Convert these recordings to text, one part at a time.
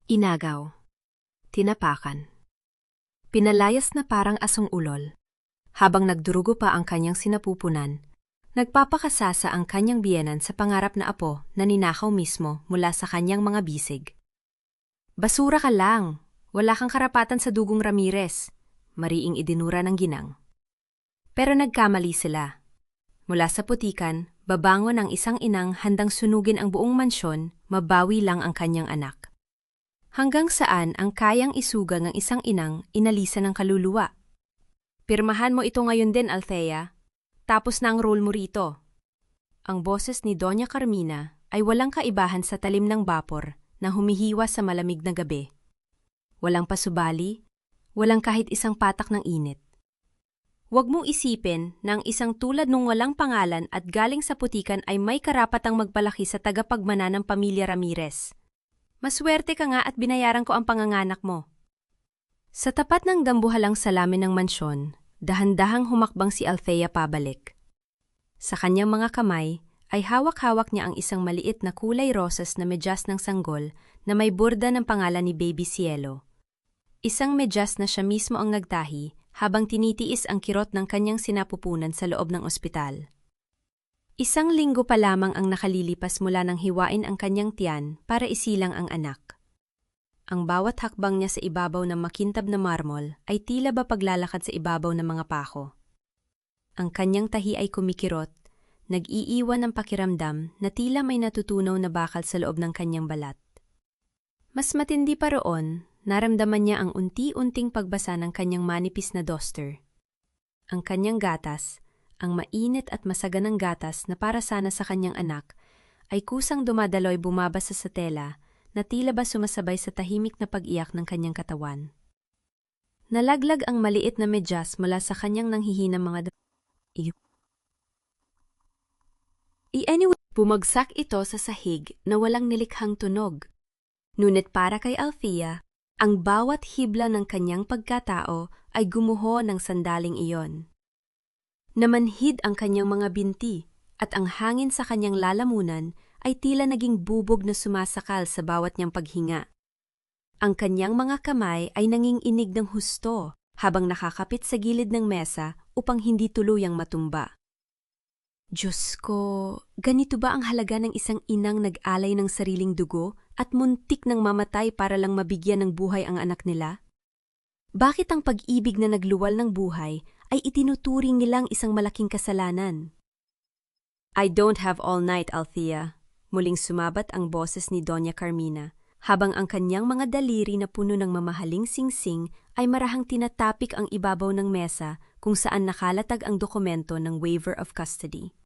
Inagaw. Tinapakan. Pinalayas na parang asong ulol. Habang nagdurugo pa ang kanyang sinapupunan, nagpapakasasa ang kanyang biyenan sa pangarap na apo na ninakaw mismo mula sa kanyang mga bisig. Basura ka lang! Wala kang karapatan sa dugong Ramirez, mariing idinura ng ginang. Pero nagkamali sila. Mula sa putikan, babangon ang isang inang handang sunugin ang buong mansyon, mabawi lang ang kanyang anak. Hanggang saan ang kayang isuga ng isang inang inalisan ng kaluluwa. Pirmahan mo ito ngayon din, Althea. Tapos na ang role mo rito. Ang boses ni Doña Carmina ay walang kaibahan sa talim ng bapor na humihiwa sa malamig na gabi. Walang pasubali, walang kahit isang patak ng init. Huwag mong isipin na ang isang tulad nung walang pangalan at galing sa putikan ay may karapatang magpalaki sa tagapagmana ng pamilya Ramirez. Maswerte ka nga at binayaran ko ang panganganak mo. Sa tapat ng dambuhalang salamin ng mansyon, dahan-dahang humakbang si Althea pabalik. Sa kanyang mga kamay ay hawak-hawak niya ang isang maliit na kulay rosas na medyas ng sanggol na may burda ng pangalan ni Baby Cielo. Isang medyas na siya mismo ang nagtahi habang tinitiis ang kirot ng kanyang sinapupunan sa loob ng ospital. Isang linggo pa lamang ang nakalilipas mula nang hiwain ang kanyang tiyan para isilang ang anak. Ang bawat hakbang niya sa ibabaw ng makintab na marmol ay tila ba paglalakad sa ibabaw ng mga pako. Ang kanyang tahi ay kumikirot, nag-iiwan ng pakiramdam na tila may natutunaw na bakal sa loob ng kanyang balat. Mas matindi pa roon, naramdaman niya ang unti-unting pagbasa ng kanyang manipis na duster. Ang kanyang gatas, ang mainit at masaganang gatas na para sana sa kanyang anak, ay kusang dumadaloy bumabasa sa tela na tila ba sumasabay sa tahimik na pag-iyak ng kanyang katawan. Nalaglag ang maliit na medyas mula sa kanyang nanghihinang mga anyway, bumagsak ito sa sahig na walang nilikhang tunog. Ngunit para kay Althea, ang bawat hibla ng kanyang pagkatao ay gumuho ng sandaling iyon. Namanhid ang kanyang mga binti at ang hangin sa kanyang lalamunan ay tila naging bubog na sumasakal sa bawat niyang paghinga. Ang kanyang mga kamay ay nanginginig ng husto habang nakakapit sa gilid ng mesa upang hindi tuluyang matumba. Diyos ko, ganito ba ang halaga ng isang inang nag-alay ng sariling dugo at muntik ng mamatay para lang mabigyan ng buhay ang anak nila? Bakit ang pag-ibig na nagluwal ng buhay ay itinuturing nilang isang malaking kasalanan? I don't have all night, Althea. Muling sumabat ang boses ni Doña Carmina, habang ang kanyang mga daliri na puno ng mamahaling singsing ay marahang tinatapik ang ibabaw ng mesa kung saan nakalatag ang dokumento ng waiver of custody.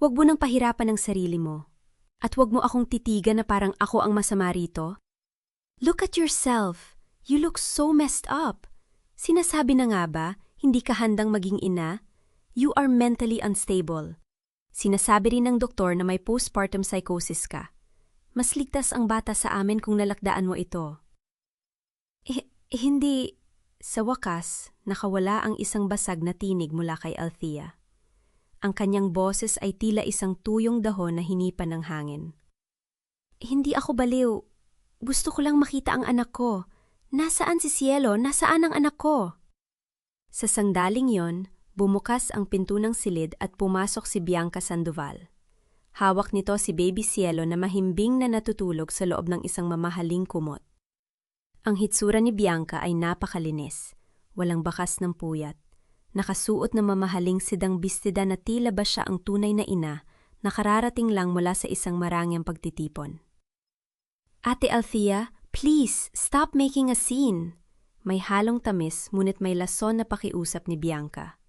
Huwag mo nang pahirapan ang sarili mo, at huwag mo akong titigan na parang ako ang masama rito. Look at yourself. You look so messed up. Sinasabi na nga ba, hindi ka handang maging ina? You are mentally unstable. Sinasabi rin ng doktor na may postpartum psychosis ka. Mas ligtas ang bata sa amin kung nalakdaan mo ito. Hindi. Sa wakas, nakawala ang isang basag na tinig mula kay Althea. Ang kanyang boses ay tila isang tuyong dahon na hinipan ng hangin. Hindi ako baliw. Gusto ko lang makita ang anak ko. Nasaan si Cielo? Nasaan ang anak ko? Sa sandaling yon, bumukas ang pinto ng silid at pumasok si Bianca Sandoval. Hawak nito si Baby Cielo na mahimbing na natutulog sa loob ng isang mamahaling kumot. Ang hitsura ni Bianca ay napakalinis, walang bakas ng puyat, nakasuot ng mamahaling sidang bestida na tila ba siya ang tunay na ina na kararating lang mula sa isang marangyang pagtitipon. Ate Althea, please, stop making a scene. May halong tamis ngunit may lason na pakiusap ni Bianca.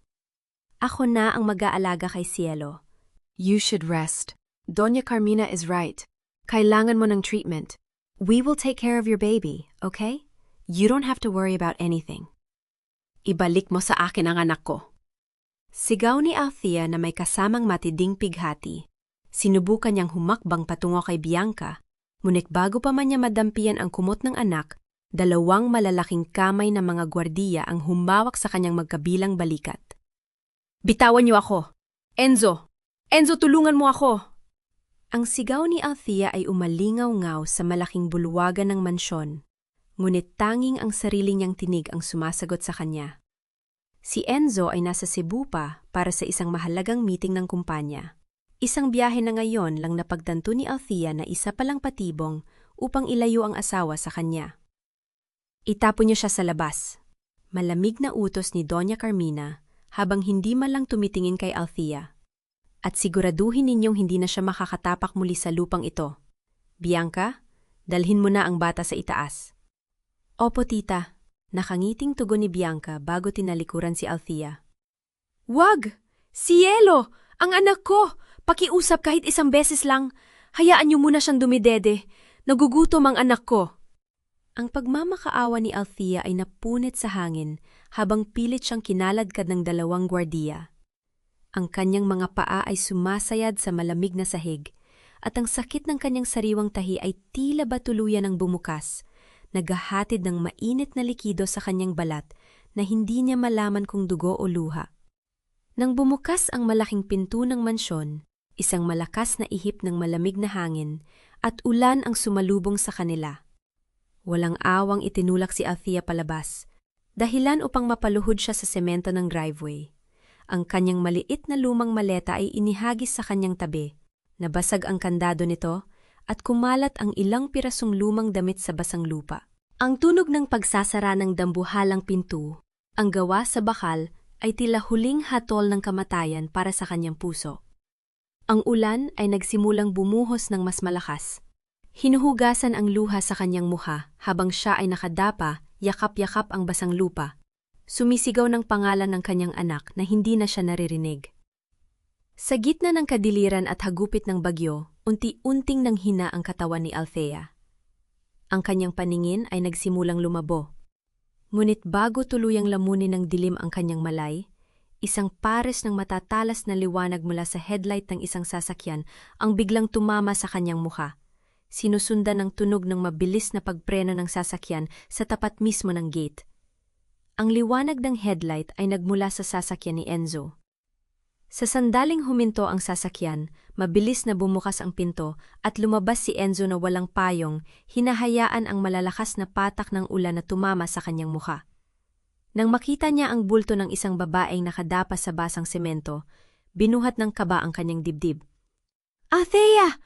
Ako na ang mag-aalaga kay Cielo. You should rest. Doña Carmina is right. Kailangan mo ng treatment. We will take care of your baby, okay? You don't have to worry about anything. Ibalik mo sa akin ang anak ko. Sigaw ni Althea na may kasamang matinding pighati. Sinubukan niyang humakbang patungo kay Bianca, ngunit bago pa man niya madampian ang kumot ng anak, dalawang malalaking kamay ng mga gwardiya ang humawak sa kanyang magkabilang balikat. Bitawan niyo ako! Enzo! Enzo, tulungan mo ako! Ang sigaw ni Althea ay umalingaw-ngaw sa malaking bulwagan ng mansyon, ngunit tanging ang sarili niyang tinig ang sumasagot sa kanya. Si Enzo ay nasa Cebu pa para sa isang mahalagang meeting ng kumpanya. Isang biyahe na ngayon lang napagtanto ni Althea na isa palang patibong upang ilayo ang asawa sa kanya. Itapon niya siya sa labas. Malamig na utos ni Doña Carmina habang hindi man lang tumitingin kay Althea. At siguraduhin ninyong hindi na siya makakatapak muli sa lupang ito. Bianca, dalhin mo na ang bata sa itaas. Opo, tita. Nakangiting tugon ni Bianca bago tinalikuran si Althea. Wag! Cielo! Ang anak ko! Pakiusap kahit isang beses lang. Hayaan niyo muna siyang dumidede. Nagugutom ang anak ko. Ang pagmamakaawa ni Althea ay napunit sa hangin habang pilit siyang kinaladkad ng dalawang gwardiya. Ang kanyang mga paa ay sumasayad sa malamig na sahig at ang sakit ng kanyang sariwang tahi ay tila ba tuluyan ng bumukas, naghahatid ng mainit na likido sa kanyang balat na hindi niya malaman kung dugo o luha. Nang bumukas ang malaking pinto ng mansyon, isang malakas na ihip ng malamig na hangin at ulan ang sumalubong sa kanila. Walang awang itinulak si Althea palabas, dahilan upang mapaluhod siya sa semento ng driveway. Ang kanyang maliit na lumang maleta ay inihagis sa kanyang tabi. Nabasag ang kandado nito at kumalat ang ilang pirasong lumang damit sa basang lupa. Ang tunog ng pagsasara ng dambuhalang pinto, ang gawa sa bakal, ay tila huling hatol ng kamatayan para sa kanyang puso. Ang ulan ay nagsimulang bumuhos ng mas malakas. Hinuhugasan ang luha sa kanyang muha habang siya ay nakadapa, yakap-yakap ang basang lupa. Sumisigaw ng pangalan ng kanyang anak na hindi na siya naririnig. Sa gitna ng kadiliran at hagupit ng bagyo, unti-unting nanghina ang katawan ni Althea. Ang kanyang paningin ay nagsimulang lumabo. Ngunit bago tuluyang lamunin ng dilim ang kanyang malay, isang pares ng matatalas na liwanag mula sa headlight ng isang sasakyan ang biglang tumama sa kanyang mukha. Sinusundan ng tunog ng mabilis na pagpreno ng sasakyan sa tapat mismo ng gate. Ang liwanag ng headlight ay nagmula sa sasakyan ni Enzo. Sa sandaling huminto ang sasakyan, mabilis na bumukas ang pinto at lumabas si Enzo na walang payong, hinahayaan ang malalakas na patak ng ulan na tumama sa kanyang mukha. Nang makita niya ang bulto ng isang babaeng nakadapa sa basang semento, binuhat ng kaba ang kanyang dibdib. Althea!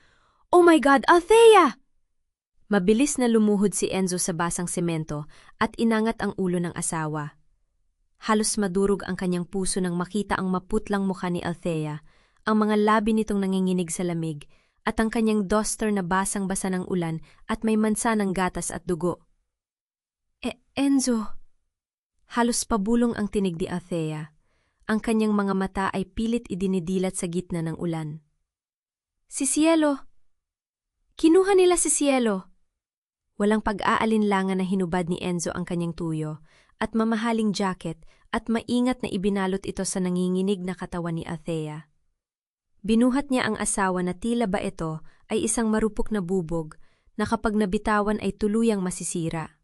Oh my God, Althea! Mabilis na lumuhod si Enzo sa basang semento at inangat ang ulo ng asawa. Halos madurog ang kanyang puso nang makita ang maputlang mukha ni Althea, ang mga labi nitong nanginginig sa lamig, at ang kanyang duster na basang-basa ng ulan at may mansa ng gatas at dugo. Enzo! Halos pabulong ang tinig ni Althea. Ang kanyang mga mata ay pilit idinidilat sa gitna ng ulan. Si Cielo! Kinuha nila si Cielo! Walang pag-aalinlangan na hinubad ni Enzo ang kanyang tuyo at mamahaling jacket at maingat na ibinalot ito sa nanginginig na katawan ni Althea. Binuhat niya ang asawa na tila ba ito ay isang marupok na bubog na kapag nabitawan ay tuluyang masisira.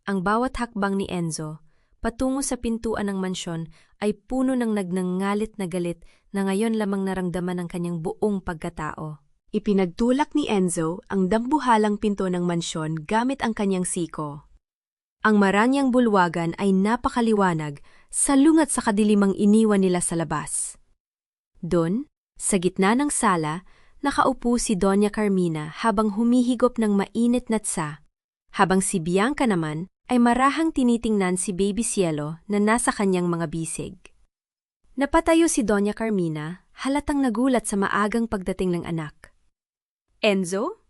Ang bawat hakbang ni Enzo patungo sa pintuan ng mansyon ay puno ng nagnangalit na galit na ngayon lamang naramdaman ng kanyang buong pagkatao. Ipinagtulak ni Enzo ang dambuhalang pinto ng mansyon gamit ang kanyang siko. Ang maranyang bulwagan ay napakaliwanag, salungat sa kadilimang iniwan nila sa labas. Doon, sa gitna ng sala, nakaupo si Doña Carmina habang humihigop ng mainit na tsa, habang si Bianca naman ay marahang tinitingnan si Baby Cielo na nasa kanyang mga bisig. Napatayo si Doña Carmina, halatang nagulat sa maagang pagdating ng anak. Enzo,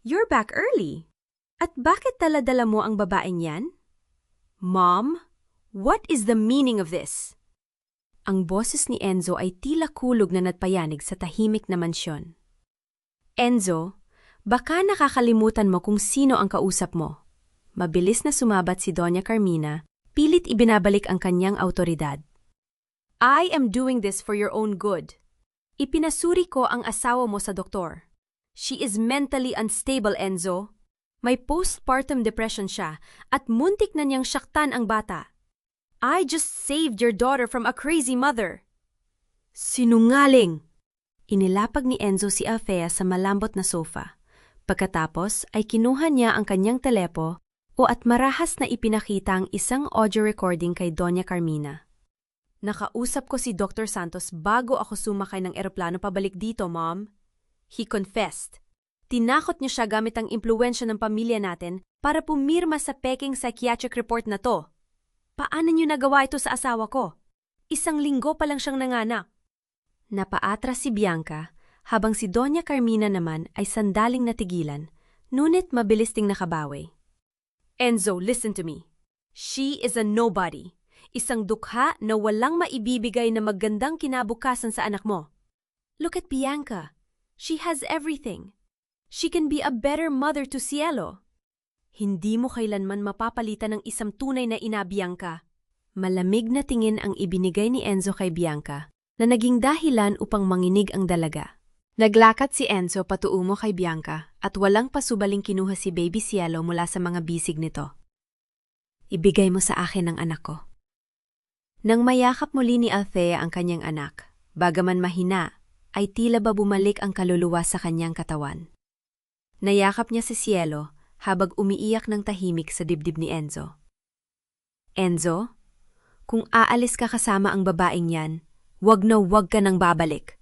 you're back early. At bakit dala-dala mo ang babaeng yan? Mom, what is the meaning of this? Ang boses ni Enzo ay tila kulog na nagpayanig sa tahimik na mansyon. Enzo, baka nakakalimutan mo kung sino ang kausap mo. Mabilis na sumabat si Doña Carmina, pilit ibinabalik ang kanyang autoridad. I am doing this for your own good. Ipinasuri ko ang asawa mo sa doktor. She is mentally unstable, Enzo. May postpartum depression siya at muntik na niyang saktan ang bata. I just saved your daughter from a crazy mother. Sinungaling! Inilapag ni Enzo si Althea sa malambot na sofa. Pagkatapos ay kinuha niya ang kanyang telepo at marahas na ipinakita ang isang audio recording kay Doña Carmina. Nakausap ko si Dr. Santos bago ako sumakay ng eroplano pabalik dito, Mom. He confessed. Tinakot niya siya gamit ang impluwensya ng pamilya natin para pumirma sa peking psychiatric report na to. Paano niyo nagawa ito sa asawa ko? 1 linggo pa lang siyang nanganak. Napaatras si Bianca, habang si Doña Carmina naman ay sandaling natigilan, ngunit mabilis ding nakabawi. Enzo, listen to me. She is a nobody. Isang dukha na walang maibibigay na magandang kinabukasan sa anak mo. Look at Bianca. She has everything. She can be a better mother to Cielo. Hindi mo kailanman mapapalitan ng isang tunay na ina, Bianca. Malamig na tingin ang ibinigay ni Enzo kay Bianca, na naging dahilan upang manginig ang dalaga. Naglakad si Enzo patuungo kay Bianca at walang pasubaling kinuha si Baby Cielo mula sa mga bisig nito. Ibigay mo sa akin ang anak ko. Nang mayakap muli ni Althea ang kanyang anak, bagaman mahina, ay tila ba bumalik ang kaluluwa sa kanyang katawan. Nayakap niya si Cielo habang umiiyak ng tahimik sa dibdib ni Enzo. Enzo, kung aalis ka kasama ang babaeng yan, wag na wag ka nang babalik.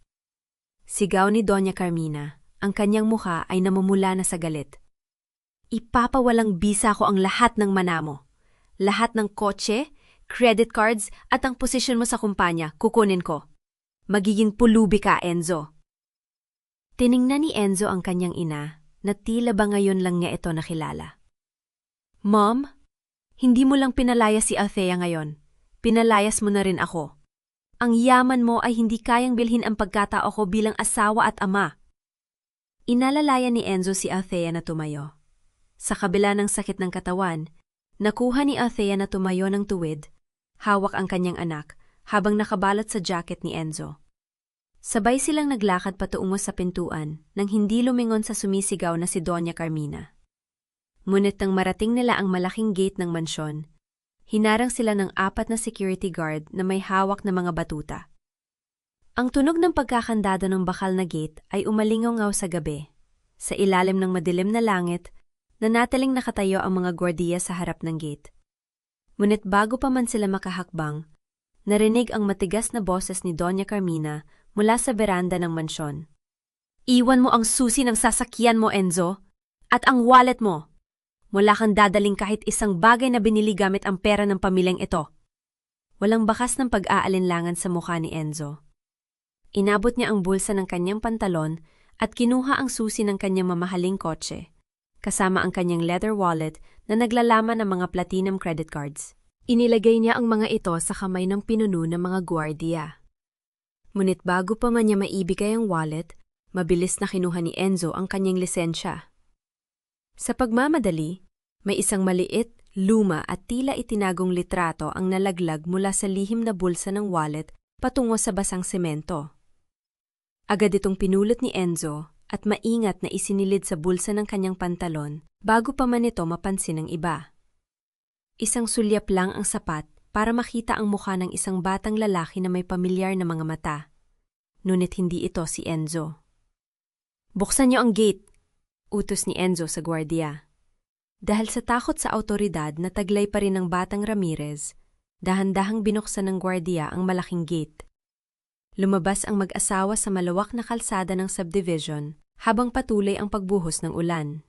Sigaw ni Doña Carmina, ang kanyang mukha ay namumula na sa galit. Ipapawalang bisa ko ang lahat ng manamo. Lahat ng kotse, credit cards at ang posisyon mo sa kumpanya, kukunin ko. Magiging pulubi ka, Enzo. Tiningnan ni Enzo ang kanyang ina na tila ba ngayon lang niya ito nakilala. Mom, hindi mo lang pinalayas si Althea ngayon. Pinalayas mo na rin ako. Ang yaman mo ay hindi kayang bilhin ang pagkatao ko bilang asawa at ama. Inalalayan ni Enzo si Althea na tumayo. Sa kabila ng sakit ng katawan, nakuha ni Althea na tumayo ng tuwid, hawak ang kanyang anak habang nakabalot sa jacket ni Enzo. Sabay silang naglakad patungo sa pintuan nang hindi lumingon sa sumisigaw na si Doña Carmina. Ngunit nang marating nila ang malaking gate ng mansyon, hinarang sila ng 4 na security guard na may hawak na mga batuta. Ang tunog ng pagkakandado ng bakal na gate ay umalingaw sa gabi. Sa ilalim ng madilim na langit, nanatiling nakatayo ang mga gwardiya sa harap ng gate. Ngunit bago pa man sila makahakbang, narinig ang matigas na boses ni Doña Carmina mula sa beranda ng mansyon. Iwan mo ang susi ng sasakyan mo, Enzo, at ang wallet mo. Wala kang dadaling kahit isang bagay na binili gamit ang pera ng pamilyang ito. Walang bakas ng pag-aalinlangan sa mukha ni Enzo. Inabot niya ang bulsa ng kanyang pantalon at kinuha ang susi ng kanyang mamahaling kotse, kasama ang kanyang leather wallet na naglalaman ng mga platinum credit cards. Inilagay niya ang mga ito sa kamay ng pinuno ng mga gwardiya. Ngunit bago pa man niya maibigay ang wallet, mabilis na kinuha ni Enzo ang kanyang lisensya. Sa pagmamadali, may isang maliit, luma at tila itinagong litrato ang nalaglag mula sa lihim na bulsa ng wallet patungo sa basang semento. Agad itong pinulot ni Enzo at maingat na isinilid sa bulsa ng kanyang pantalon bago pa man ito mapansin ng iba. Isang sulyap lang ang sapat para makita ang mukha ng isang batang lalaki na may pamilyar na mga mata. Ngunit hindi ito si Enzo. Buksan niyo ang gate, utos ni Enzo sa gwardiya. Dahil sa takot sa awtoridad na taglay pa rin ng batang Ramirez, dahan-dahang binuksan ng gwardiya ang malaking gate. Lumabas ang mag-asawa sa malawak na kalsada ng subdivision habang patuloy ang pagbuhos ng ulan.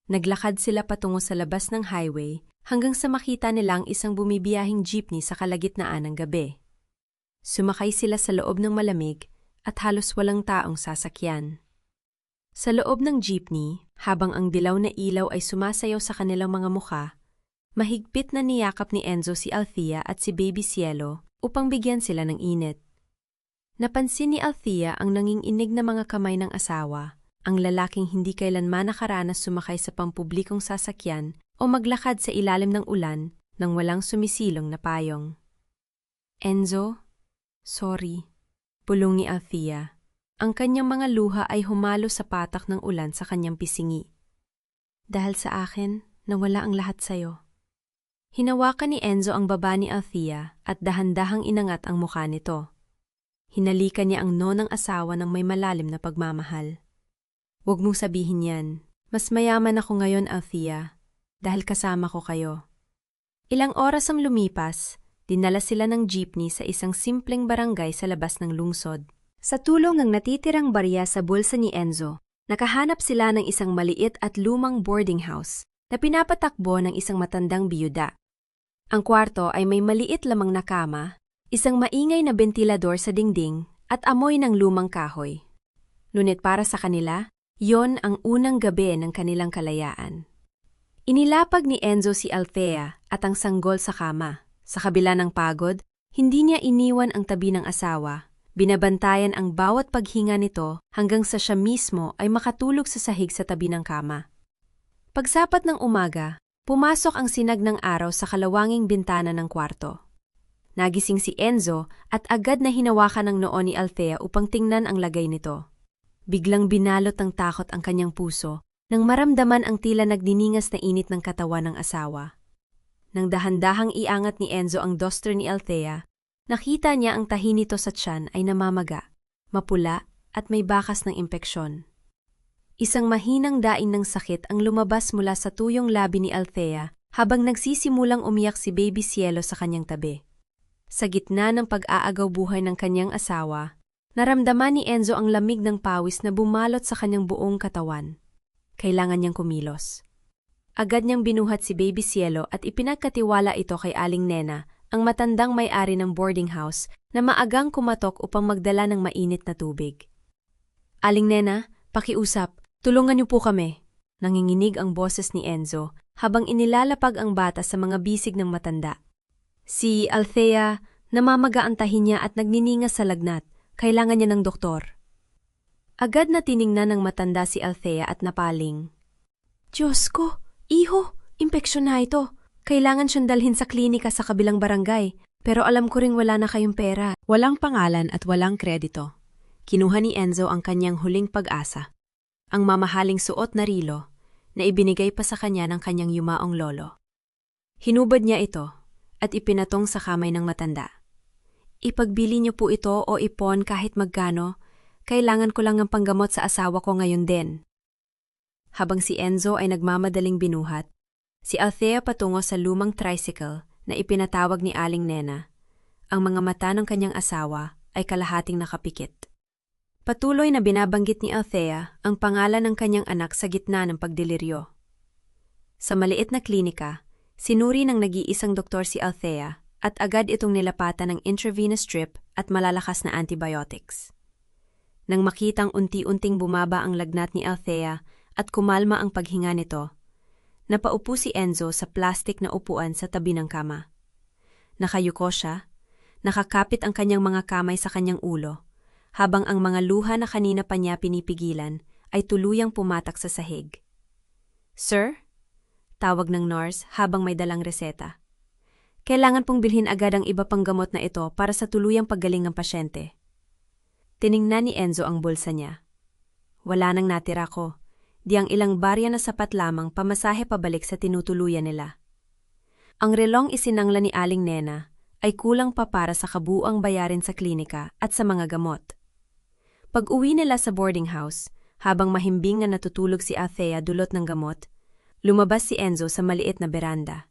Naglakad sila patungo sa labas ng highway hanggang sa makita nilang isang bumibiyahing jeepney sa kalagitnaan ng gabi. Sumakay sila sa loob ng malamig at halos walang taong sasakyan. Sa loob ng jeepney, habang ang dilaw na ilaw ay sumasayaw sa kanilang mga mukha, mahigpit na niyakap ni Enzo si Althea at si Baby Cielo upang bigyan sila ng init. Napansin ni Althea ang nanginginig na mga kamay ng asawa, ang lalaking hindi kailanman nakaranas sumakay sa pampublikong sasakyan o maglakad sa ilalim ng ulan nang walang sumisilong na payong. Enzo, sorry, bulong ni Althea. Ang kanyang mga luha ay humalo sa patak ng ulan sa kanyang pisingi. Dahil sa akin, nawala ang lahat sa'yo. Hinawakan ni Enzo ang baba ni Althea at dahan-dahang inangat ang mukha nito. Hinalikan niya ang nonang asawa ng may malalim na pagmamahal. Huwag mong sabihin yan. Mas mayaman ako ngayon, Althea, dahil kasama ko kayo. Ilang oras ang lumipas, dinala sila ng jeepney sa isang simpleng barangay sa labas ng lungsod. Sa tulong ng natitirang barya sa bulsa ni Enzo, nakahanap sila ng isang maliit at lumang boarding house na pinapatakbo ng isang matandang biyuda. Ang kwarto ay may maliit lamang na kama, isang maingay na bentilador sa dingding at amoy ng lumang kahoy. Ngunit para sa kanila, yon ang unang gabi ng kanilang kalayaan. Inilapag ni Enzo si Althea at ang sanggol sa kama. Sa kabila ng pagod, hindi niya iniwan ang tabi ng asawa. Binabantayan ang bawat paghinga nito hanggang sa siya mismo ay makatulog sa sahig sa tabi ng kama. Pagsapat ng umaga, pumasok ang sinag ng araw sa kalawanging bintana ng kwarto. Nagising si Enzo at agad na hinawakan ng noo ni Althea upang tingnan ang lagay nito. Biglang binalot ng takot ang kanyang puso nang maramdaman ang tila nagdiningas na init ng katawan ng asawa. Nang dahan-dahang iangat ni Enzo ang duster ni Althea, nakita niya ang tahi nito sa tiyan ay namamaga, mapula at may bakas ng impeksyon. Isang mahinang daing ng sakit ang lumabas mula sa tuyong labi ni Althea habang nagsisimulang umiyak si Baby Cielo sa kanyang tabi. Sa gitna ng pag-aagaw buhay ng kanyang asawa, naramdaman ni Enzo ang lamig ng pawis na bumalot sa kanyang buong katawan. Kailangan niyang kumilos. Agad niyang binuhat si Baby Cielo at ipinagkatiwala ito kay Aling Nena, ang matandang may-ari ng boarding house na maagang kumatok upang magdala ng mainit na tubig. Aling Nena, pakiusap, tulungan niyo po kami. Nanginginig ang boses ni Enzo habang inilalapag ang bata sa mga bisig ng matanda. Si Althea, namamaga ang tahi niya at nagniningas sa lagnat. Kailangan niya ng doktor. Agad na tiningnan ng matanda si Althea at napaling. Diyos ko, iho, impeksyon na ito. Kailangan siyang dalhin sa klinika sa kabilang barangay, pero alam ko ring wala na kayong pera. Walang pangalan at walang kredito. Kinuha ni Enzo ang kanyang huling pag-asa. Ang mamahaling suot na rilo na ibinigay pa sa kanya ng kanyang yumaong lolo. Hinubad niya ito at ipinatong sa kamay ng matanda. Ipagbili niyo po ito o ipon kahit magkano, kailangan ko lang ng panggamot sa asawa ko ngayon din. Habang si Enzo ay nagmamadaling binuhat, si Althea patungo sa lumang tricycle na ipinatawag ni Aling Nena. Ang mga mata ng kanyang asawa ay kalahating nakapikit. Patuloy na binabanggit ni Althea ang pangalan ng kanyang anak sa gitna ng pagdeliryo. Sa maliit na klinika, sinuri ng nag-iisang doktor si Althea at agad itong nilapatan ng intravenous strip at malalakas na antibiotics. Nang makitang unti-unting bumaba ang lagnat ni Althea at kumalma ang paghinga nito, napaupo si Enzo sa plastik na upuan sa tabi ng kama. Nakayuko siya, nakakapit ang kanyang mga kamay sa kanyang ulo, habang ang mga luha na kanina pa niya pinipigilan ay tuluyang pumatak sa sahig. Sir? Tawag ng nurse habang may dalang reseta. Kailangan pong bilhin agad ang iba pang gamot na ito para sa tuluyang paggaling ng pasyente. Tiningnan ni Enzo ang bulsa niya. Wala nang natira ko, di ang ilang barya na sapat lamang pamasahe pabalik sa tinutuluyan nila. Ang relong isinangla ni Aling Nena ay kulang pa para sa kabuuang bayarin sa klinika at sa mga gamot. Pag-uwi nila sa boarding house, habang mahimbing na natutulog si Althea dulot ng gamot, lumabas si Enzo sa maliit na beranda.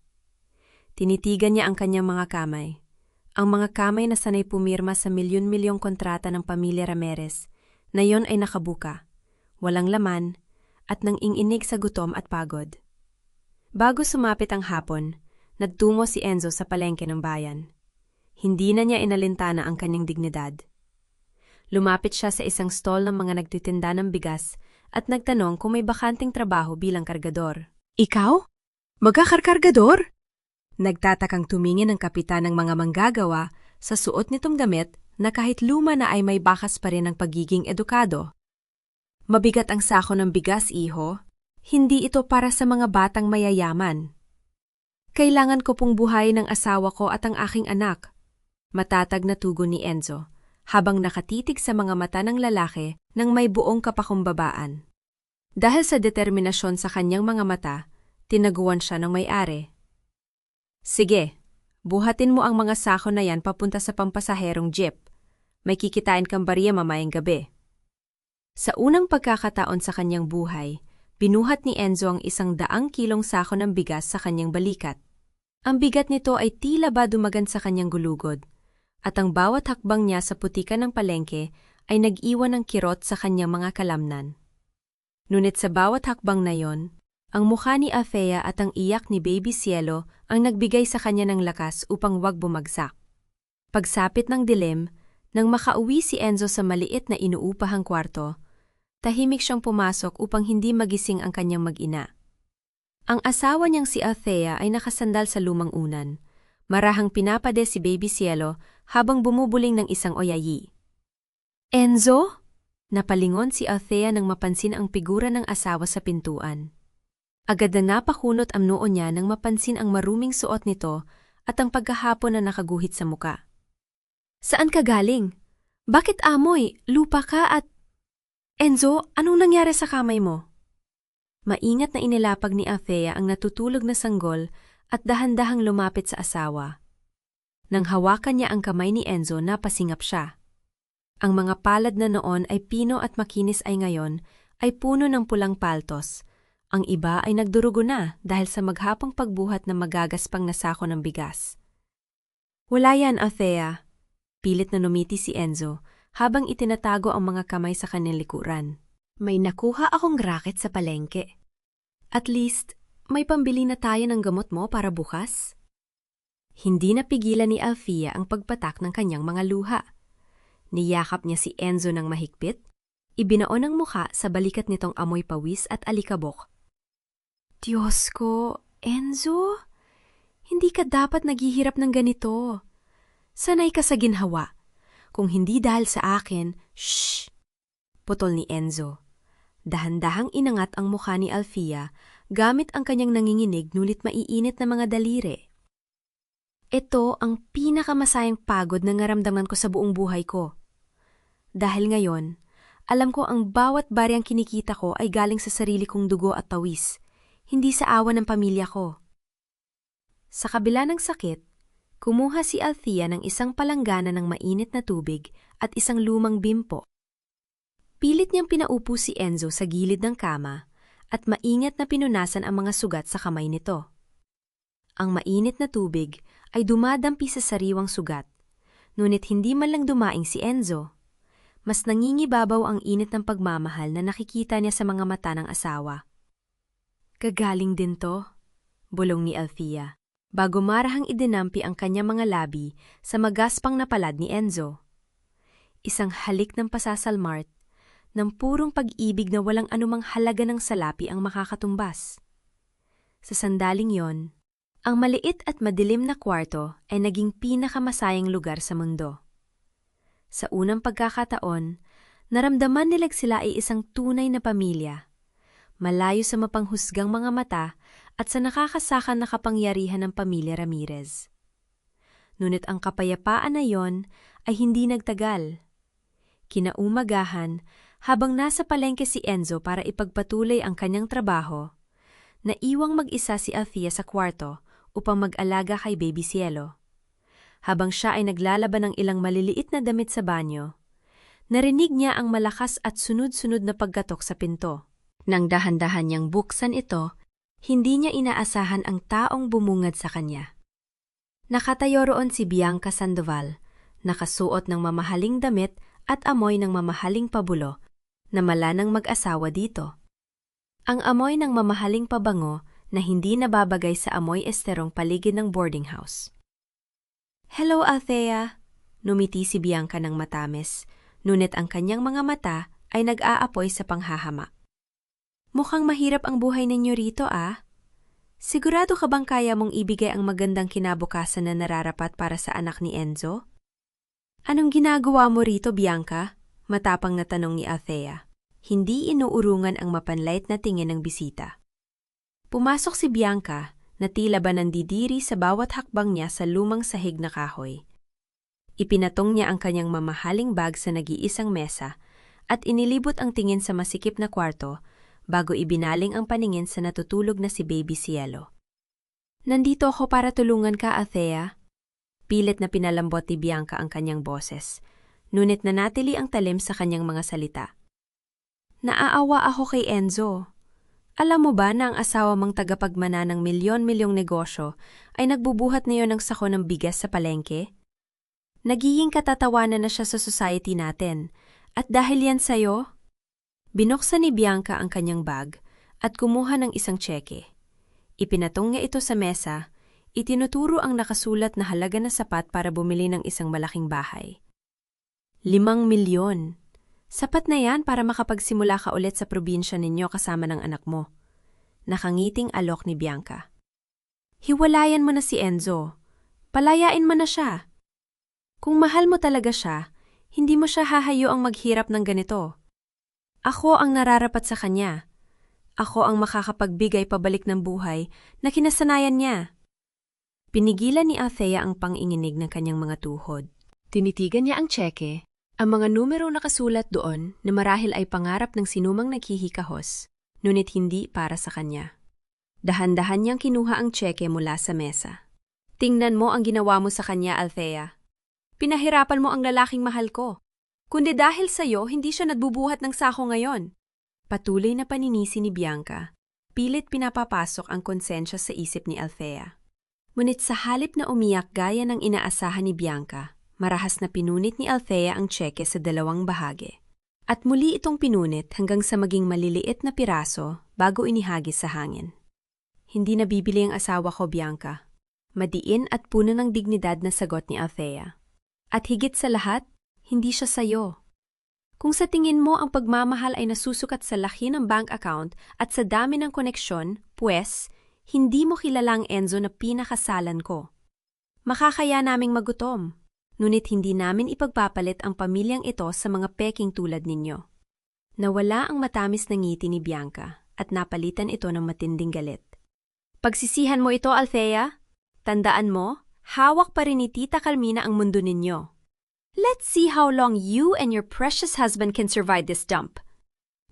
Tinitigan niya ang kanyang mga kamay. Ang mga kamay na sanay pumirma sa milyon-milyong kontrata ng pamilya Ramirez, na yon ay nakabuka, walang laman, at nang inginig sa gutom at pagod. Bago sumapit ang hapon, nagtungo si Enzo sa palengke ng bayan. Hindi na niya inalintana ang kanyang dignidad. Lumapit siya sa isang stall ng mga nagtitinda ng bigas at nagtanong kung may bakanting trabaho bilang kargador. Ikaw? Magkakarkargador? Nagtatakang tumingin ang kapitan ng mga manggagawa sa suot nitong damit na kahit luma na ay may bakas pa rin ang pagiging edukado. Mabigat ang sako ng bigas, iho. Hindi ito para sa mga batang mayayaman. Kailangan ko pong buhayin ang asawa ko at ang aking anak. Matatag na tugon ni Enzo, habang nakatitig sa mga mata ng lalaki nang may buong kapakumbabaan. Dahil sa determinasyon sa kanyang mga mata, tinaguan siya ng may-ari. Sige, buhatin mo ang mga sako na yan papunta sa pampasaherong jeep. May kikitain kang barya mamayang gabi. Sa unang pagkakataon sa kanyang buhay, binuhat ni Enzo ang 100 kilong sako ng bigas sa kanyang balikat. Ang bigat nito ay tila ba dumagan sa kanyang gulugod, at ang bawat hakbang niya sa putikan ng palengke ay nag-iwan ng kirot sa kanyang mga kalamnan. Ngunit sa bawat hakbang na yon, ang mukha ni Althea at ang iyak ni Baby Cielo ang nagbigay sa kanya ng lakas upang wag bumagsak. Pagsapit ng dilim, nang makauwi si Enzo sa maliit na inuupahang kwarto, tahimik siyang pumasok upang hindi magising ang kanyang mag-ina. Ang asawa niyang si Althea ay nakasandal sa lumang unan. Marahang pinapade si Baby Cielo habang bumubuling ng isang oyayi. Enzo? Napalingon si Althea nang mapansin ang figura ng asawa sa pintuan. Agad na napakunot ang noo niya nang mapansin ang maruming suot nito at ang pagkahapon na nakaguhit sa muka. Saan ka galing? Bakit amoy? Lupa ka at... Enzo, anong nangyari sa kamay mo? Maingat na inilapag ni Althea ang natutulog na sanggol at dahan-dahang lumapit sa asawa. Nang hawakan niya ang kamay ni Enzo, napasingap siya. Ang mga palad na noon ay pino at makinis ay ngayon ay puno ng pulang paltos. Ang iba ay nagdurugo na dahil sa maghapong pagbuhat ng magagaspang na sako ng bigas. Wala yan, Althea. Pilit na numiti si Enzo habang itinatago ang mga kamay sa kanyang likuran. May nakuha akong racket sa palengke. At least, may pambili na tayo ng gamot mo para bukas. Hindi napigilan ni Althea ang pagpatak ng kanyang mga luha. Niyakap niya si Enzo ng mahigpit, ibinaon ang mukha sa balikat nitong amoy pawis at alikabok. Diyos ko, Enzo, hindi ka dapat naghihirap ng ganito. Sanay ka sa ginhawa. Kung hindi dahil sa akin, shh! Putol ni Enzo. Dahan-dahang inangat ang mukha ni Althea gamit ang kanyang nanginginig nulit maiinit na mga daliri. Ito ang pinakamasayang pagod na naramdaman ko sa buong buhay ko. Dahil ngayon, alam ko ang bawat baryang kinikita ko ay galing sa sarili kong dugo at pawis, hindi sa awa ng pamilya ko. Sa kabila ng sakit, kumuha si Althea ng isang palanggana ng mainit na tubig at isang lumang bimpo. Pilit niyang pinaupo si Enzo sa gilid ng kama at maingat na pinunasan ang mga sugat sa kamay nito. Ang mainit na tubig ay dumadampi sa sariwang sugat, ngunit hindi man lang dumaing si Enzo. Mas nangingibabaw ang init ng pagmamahal na nakikita niya sa mga mata ng asawa. Gagaling din to, bulong ni Althea, bago marahang idinampi ang kanyang mga labi sa magaspang na palad ni Enzo. Isang halik ng pasasalmart, ng purong pag-ibig na walang anumang halaga ng salapi ang makakatumbas. Sa sandaling yon, ang maliit at madilim na kwarto ay naging pinakamasayang lugar sa mundo. Sa unang pagkakataon, naramdaman nilang sila ay isang tunay na pamilya, malayo sa mapanghusgang mga mata at sa nakakasakan na kapangyarihan ng pamilya Ramirez. Ngunit ang kapayapaan na yon ay hindi nagtagal. Kinaumagahan, habang nasa palengke si Enzo para ipagpatuloy ang kanyang trabaho, naiwang mag-isa si Althea sa kwarto upang mag-alaga kay Baby Cielo. Habang siya ay naglalaban ng ilang maliliit na damit sa banyo, narinig niya ang malakas at sunod-sunod na paggatok sa pinto. Nang dahan-dahan niyang buksan ito, hindi niya inaasahan ang taong bumungad sa kanya. Nakatayo roon si Bianca Sandoval, nakasuot ng mamahaling damit at amoy ng mamahaling pabulo na mala ng mag-asawa dito. Ang amoy ng mamahaling pabango na hindi nababagay sa amoy esterong paligid ng boarding house. Hello, Althea, numiti si Bianca ng matamis, ngunit ang kanyang mga mata ay nag-aapoy sa panghahama. Mukhang mahirap ang buhay ninyo rito, ah? Sigurado ka bang kaya mong ibigay ang magandang kinabukasan na nararapat para sa anak ni Enzo? Anong ginagawa mo rito, Bianca? Matapang na tanong ni Althea. Hindi inuurungan ang mapanlait na tingin ng bisita. Pumasok si Bianca na tila ba nandidiri sa bawat hakbang niya sa lumang sahig na kahoy. Ipinatong niya ang kanyang mamahaling bag sa nag-iisang mesa at inilibot ang tingin sa masikip na kwarto bago ibinaling ang paningin sa natutulog na si Baby Cielo. Nandito ako para tulungan ka, Althea. Pilit na pinalambot ni Bianca ang kanyang boses, ngunit nanatili ang talim sa kanyang mga salita. Naaawa ako kay Enzo. Alam mo ba na ang asawa mong tagapagmana ng milyon-milyong negosyo ay nagbubuhat ngayon ng sako ng bigas sa palengke? Nagiging katatawanan na siya sa society natin, at dahil yan sa'yo? Binuksan ni Bianca ang kanyang bag at kumuha ng isang tseke. Ipinatong niya ito sa mesa, itinuturo ang nakasulat na halaga na sapat para bumili ng isang malaking bahay. 5 milyon. Sapat na yan para makapagsimula ka ulit sa probinsya ninyo kasama ng anak mo. Nakangiting alok ni Bianca. Hiwalayan mo na si Enzo. Palayain mo na siya. Kung mahal mo talaga siya, hindi mo siya hahayoang maghirap ng ganito. Ako ang nararapat sa kanya. Ako ang makakapagbigay pabalik ng buhay na kinasanayan niya. Pinigilan ni Althea ang panginginig ng kanyang mga tuhod. Tinitigan niya ang tseke. Ang mga numero nakasulat doon na marahil ay pangarap ng sinumang naghihikahos, ngunit hindi para sa kanya. Dahan-dahan niyang kinuha ang tseke mula sa mesa. Tingnan mo ang ginawa mo sa kanya, Althea. Pinahirapan mo ang lalaking mahal ko. Kundi dahil sa'yo, hindi siya nagbubuhat ng sako ngayon. Patuloy na paninisi ni Bianca. Pilit pinapapasok ang konsensya sa isip ni Althea. Ngunit sa halip na umiyak gaya ng inaasahan ni Bianca, marahas na pinunit ni Althea ang tseke sa 2 bahagi. At muli itong pinunit hanggang sa maging maliliit na piraso bago inihagis sa hangin. Hindi na bibili ang asawa ko, Bianca. Madiin at puno ng dignidad na sagot ni Althea. At higit sa lahat, hindi siya sayo. Kung sa tingin mo ang pagmamahal ay nasusukat sa laki ng bank account at sa dami ng koneksyon, pues, hindi mo kilalang Enzo na pinakasalan ko. Makakaya naming magutom. Ngunit hindi namin ipagpapalit ang pamilyang ito sa mga peking tulad ninyo. Nawala ang matamis na ngiti ni Bianca at napalitan ito ng matinding galit. Pagsisihan mo ito, Althea. Tandaan mo, hawak pa rin ni Tita Carmina ang mundo ninyo. Let's see how long you and your precious husband can survive this dump.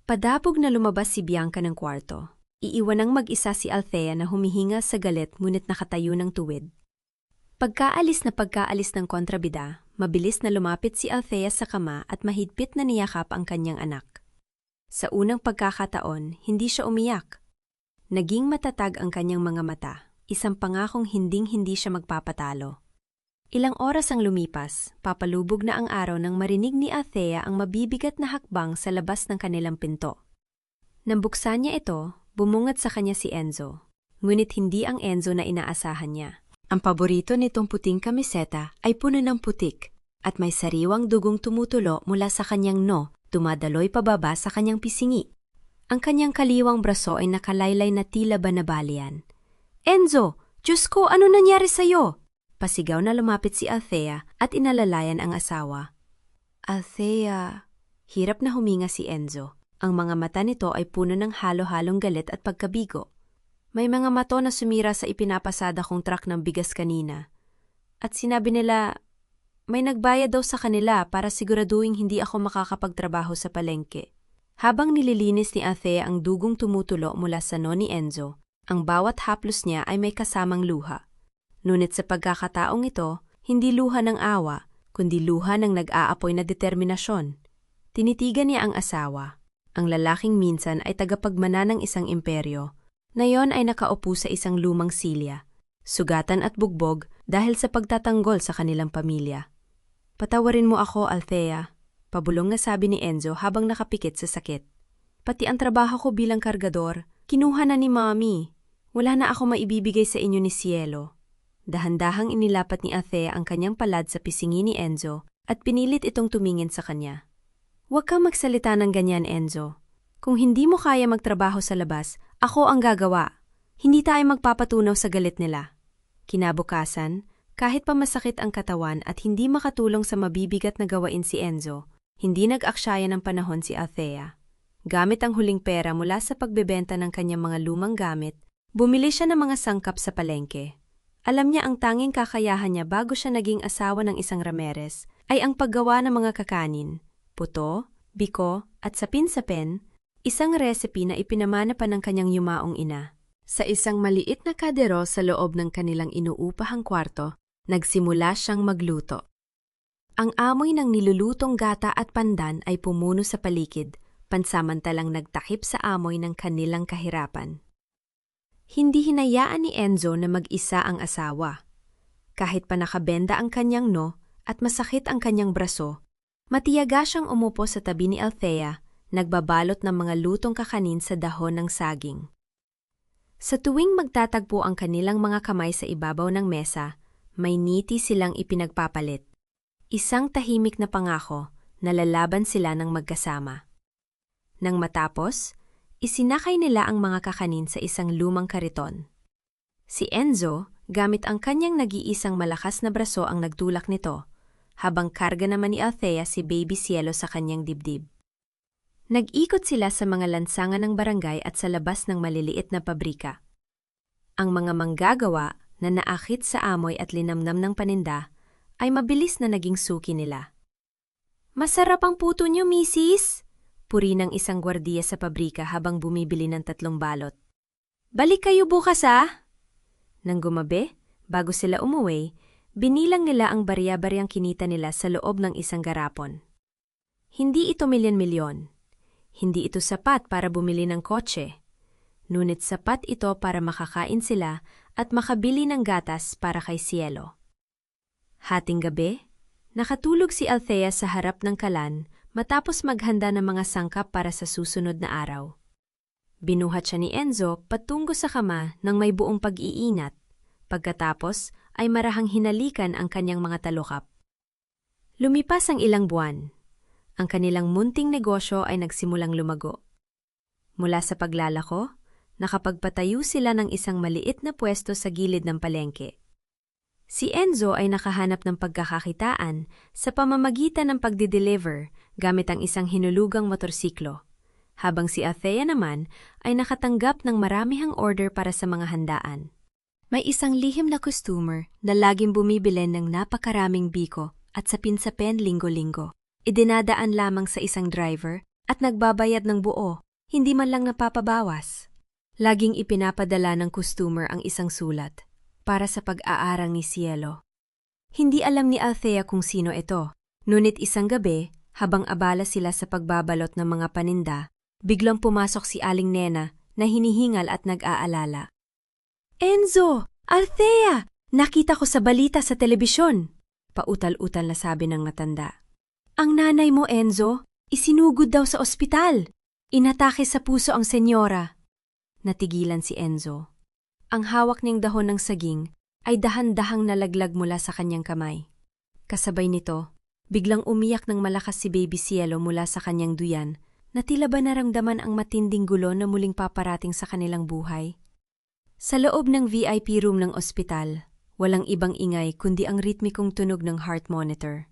Padabog na lumabas si Bianca ng kwarto. Iiwanang mag-isa si Althea na humihinga sa galit ngunit nakatayo ng tuwid. Pagkaalis ng kontrabida, mabilis na lumapit si Althea sa kama at mahigpit na niyakap ang kanyang anak. Sa unang pagkakataon, hindi siya umiyak. Naging matatag ang kanyang mga mata, isang pangakong hinding-hindi siya magpapatalo. Ilang oras ang lumipas, papalubog na ang araw nang marinig ni Althea ang mabibigat na hakbang sa labas ng kanilang pinto. Nang buksan niya ito, bumungad sa kanya si Enzo, ngunit hindi ang Enzo na inaasahan niya. Ang paborito nitong puting kamiseta ay puno ng putik at may sariwang dugong tumutulo mula sa kanyang dumadaloy pababa sa kanyang pisingi. Ang kanyang kaliwang braso ay nakalaylay na tila banabalian. Enzo, Diyos ko, ano nangyari sa'yo? Pasigaw na lumapit si Althea at inalalayan ang asawa. Althea, hirap na huminga si Enzo. Ang mga mata nito ay puno ng halo-halong galit at pagkabigo. May mga mato na sumira sa ipinapasada kong truck ng bigas kanina. At sinabi nila, may nagbayad daw sa kanila para siguraduhin hindi ako makakapagtrabaho sa palengke. Habang nililinis ni Althea ang dugong tumutulo mula sa ni Enzo, ang bawat haplos niya ay may kasamang luha. Ngunit sa pagkakataong ito, hindi luha ng awa, kundi luha ng nag-aapoy na determinasyon. Tinitigan niya ang asawa. Ang lalaking minsan ay tagapagmana ng isang imperyo. Ngayon ay nakaupo sa isang lumang silya, sugatan at bugbog dahil sa pagtatanggol sa kanilang pamilya. Patawarin mo ako, Althea, pabulong na sabi ni Enzo habang nakapikit sa sakit. Pati ang trabaho ko bilang kargador, kinuha na ni Mommy. Wala na ako maibibigay sa inyo ni Cielo. Dahan-dahang inilapat ni Althea ang kanyang palad sa pisingi ni Enzo at pinilit itong tumingin sa kanya. Huwag kang magsalita ng ganyan, Enzo. Kung hindi mo kaya magtrabaho sa labas, ako ang gagawa. Hindi tayo magpapatunaw sa galit nila. Kinabukasan, kahit pa masakit ang katawan at hindi makatulong sa mabibigat na gawain si Enzo, hindi nag-aksyaya ng panahon si Althea. Gamit ang huling pera mula sa pagbebenta ng kanyang mga lumang gamit, bumili siya ng mga sangkap sa palengke. Alam niya ang tanging kakayahan niya bago siya naging asawa ng isang Ramirez ay ang paggawa ng mga kakanin, puto, biko at sapin-sapin, isang recipe na ipinamana pa ng kanyang yumaong ina. Sa isang maliit na kadero sa loob ng kanilang inuupahang kwarto, nagsimula siyang magluto. Ang amoy ng nilulutong gata at pandan ay pumuno sa paligid, pansamantalang nagtakip sa amoy ng kanilang kahirapan. Hindi hinayaan ni Enzo na mag-isa ang asawa. Kahit pa nakabenda ang kanyang at masakit ang kanyang braso, matiyaga siyang umupo sa tabi ni Althea, nagbabalot ng mga lutong kakanin sa dahon ng saging. Sa tuwing magtatagpo ang kanilang mga kamay sa ibabaw ng mesa, may ngiti silang ipinagpapalit. Isang tahimik na pangako na lalaban sila ng magkasama. Nang matapos, isinakay nila ang mga kakanin sa isang lumang kariton. Si Enzo, gamit ang kanyang nag-iisang malakas na braso ang nagtulak nito, habang karga naman ni Althea si Baby Cielo sa kanyang dibdib. Nag-ikot sila sa mga lansangan ng barangay at sa labas ng maliliit na pabrika. Ang mga manggagawa na naakit sa amoy at linamnam ng paninda ay mabilis na naging suki nila. "Masarap ang puto niyo, misis!" Puri ng isang gwardiya sa pabrika habang bumibili ng 3 balot. "Balik kayo bukas Nang gumabi, bago sila umuwi, binilang nila ang barya-baryang kinita nila sa loob ng isang garapon. Hindi ito milyon-milyon. Hindi ito sapat para bumili ng kotse. Ngunit sapat ito para makakain sila at makabili ng gatas para kay Cielo. Hating gabi, nakatulog si Althea sa harap ng kalan matapos maghanda ng mga sangkap para sa susunod na araw. Binuhat siya ni Enzo patungo sa kama ng may buong pag-iinat. Pagkatapos ay marahang hinalikan ang kanyang mga talukap. Lumipas ang ilang buwan. Ang kanilang munting negosyo ay nagsimulang lumago. Mula sa paglalako, nakapagpatayo sila ng isang maliit na pwesto sa gilid ng palengke. Si Enzo ay nakahanap ng pagkakakitaan sa pamamagitan ng pagdi-deliver gamit ang isang hinulugang motorsiklo, habang si Althea naman ay nakatanggap ng maramihang order para sa mga handaan. May isang lihim na customer na laging bumibili ng napakaraming biko at sapin-sapin linggo-linggo. Idinadaan lamang sa isang driver at nagbabayad ng buo, hindi man lang napapabawas. Laging ipinapadala ng customer ang isang sulat para sa pag-aarang ni Cielo. Hindi alam ni Althea kung sino ito, ngunit isang gabi, habang abala sila sa pagbabalot ng mga paninda, biglang pumasok si Aling Nena na hinihingal at nag-aalala. "Enzo! Althea! Nakita ko sa balita sa telebisyon!" Pautal-utal na sabi ng matanda. "Ang nanay mo, Enzo, isinugod daw sa ospital. Inatake sa puso ang senyora." Natigilan si Enzo. Ang hawak niyang dahon ng saging ay dahan-dahang nalaglag mula sa kanyang kamay. Kasabay nito, biglang umiyak ng malakas si Baby Cielo mula sa kanyang duyan na tila ba naramdaman ang matinding gulo na muling paparating sa kanilang buhay. Sa loob ng VIP room ng ospital, walang ibang ingay kundi ang ritmikong tunog ng heart monitor.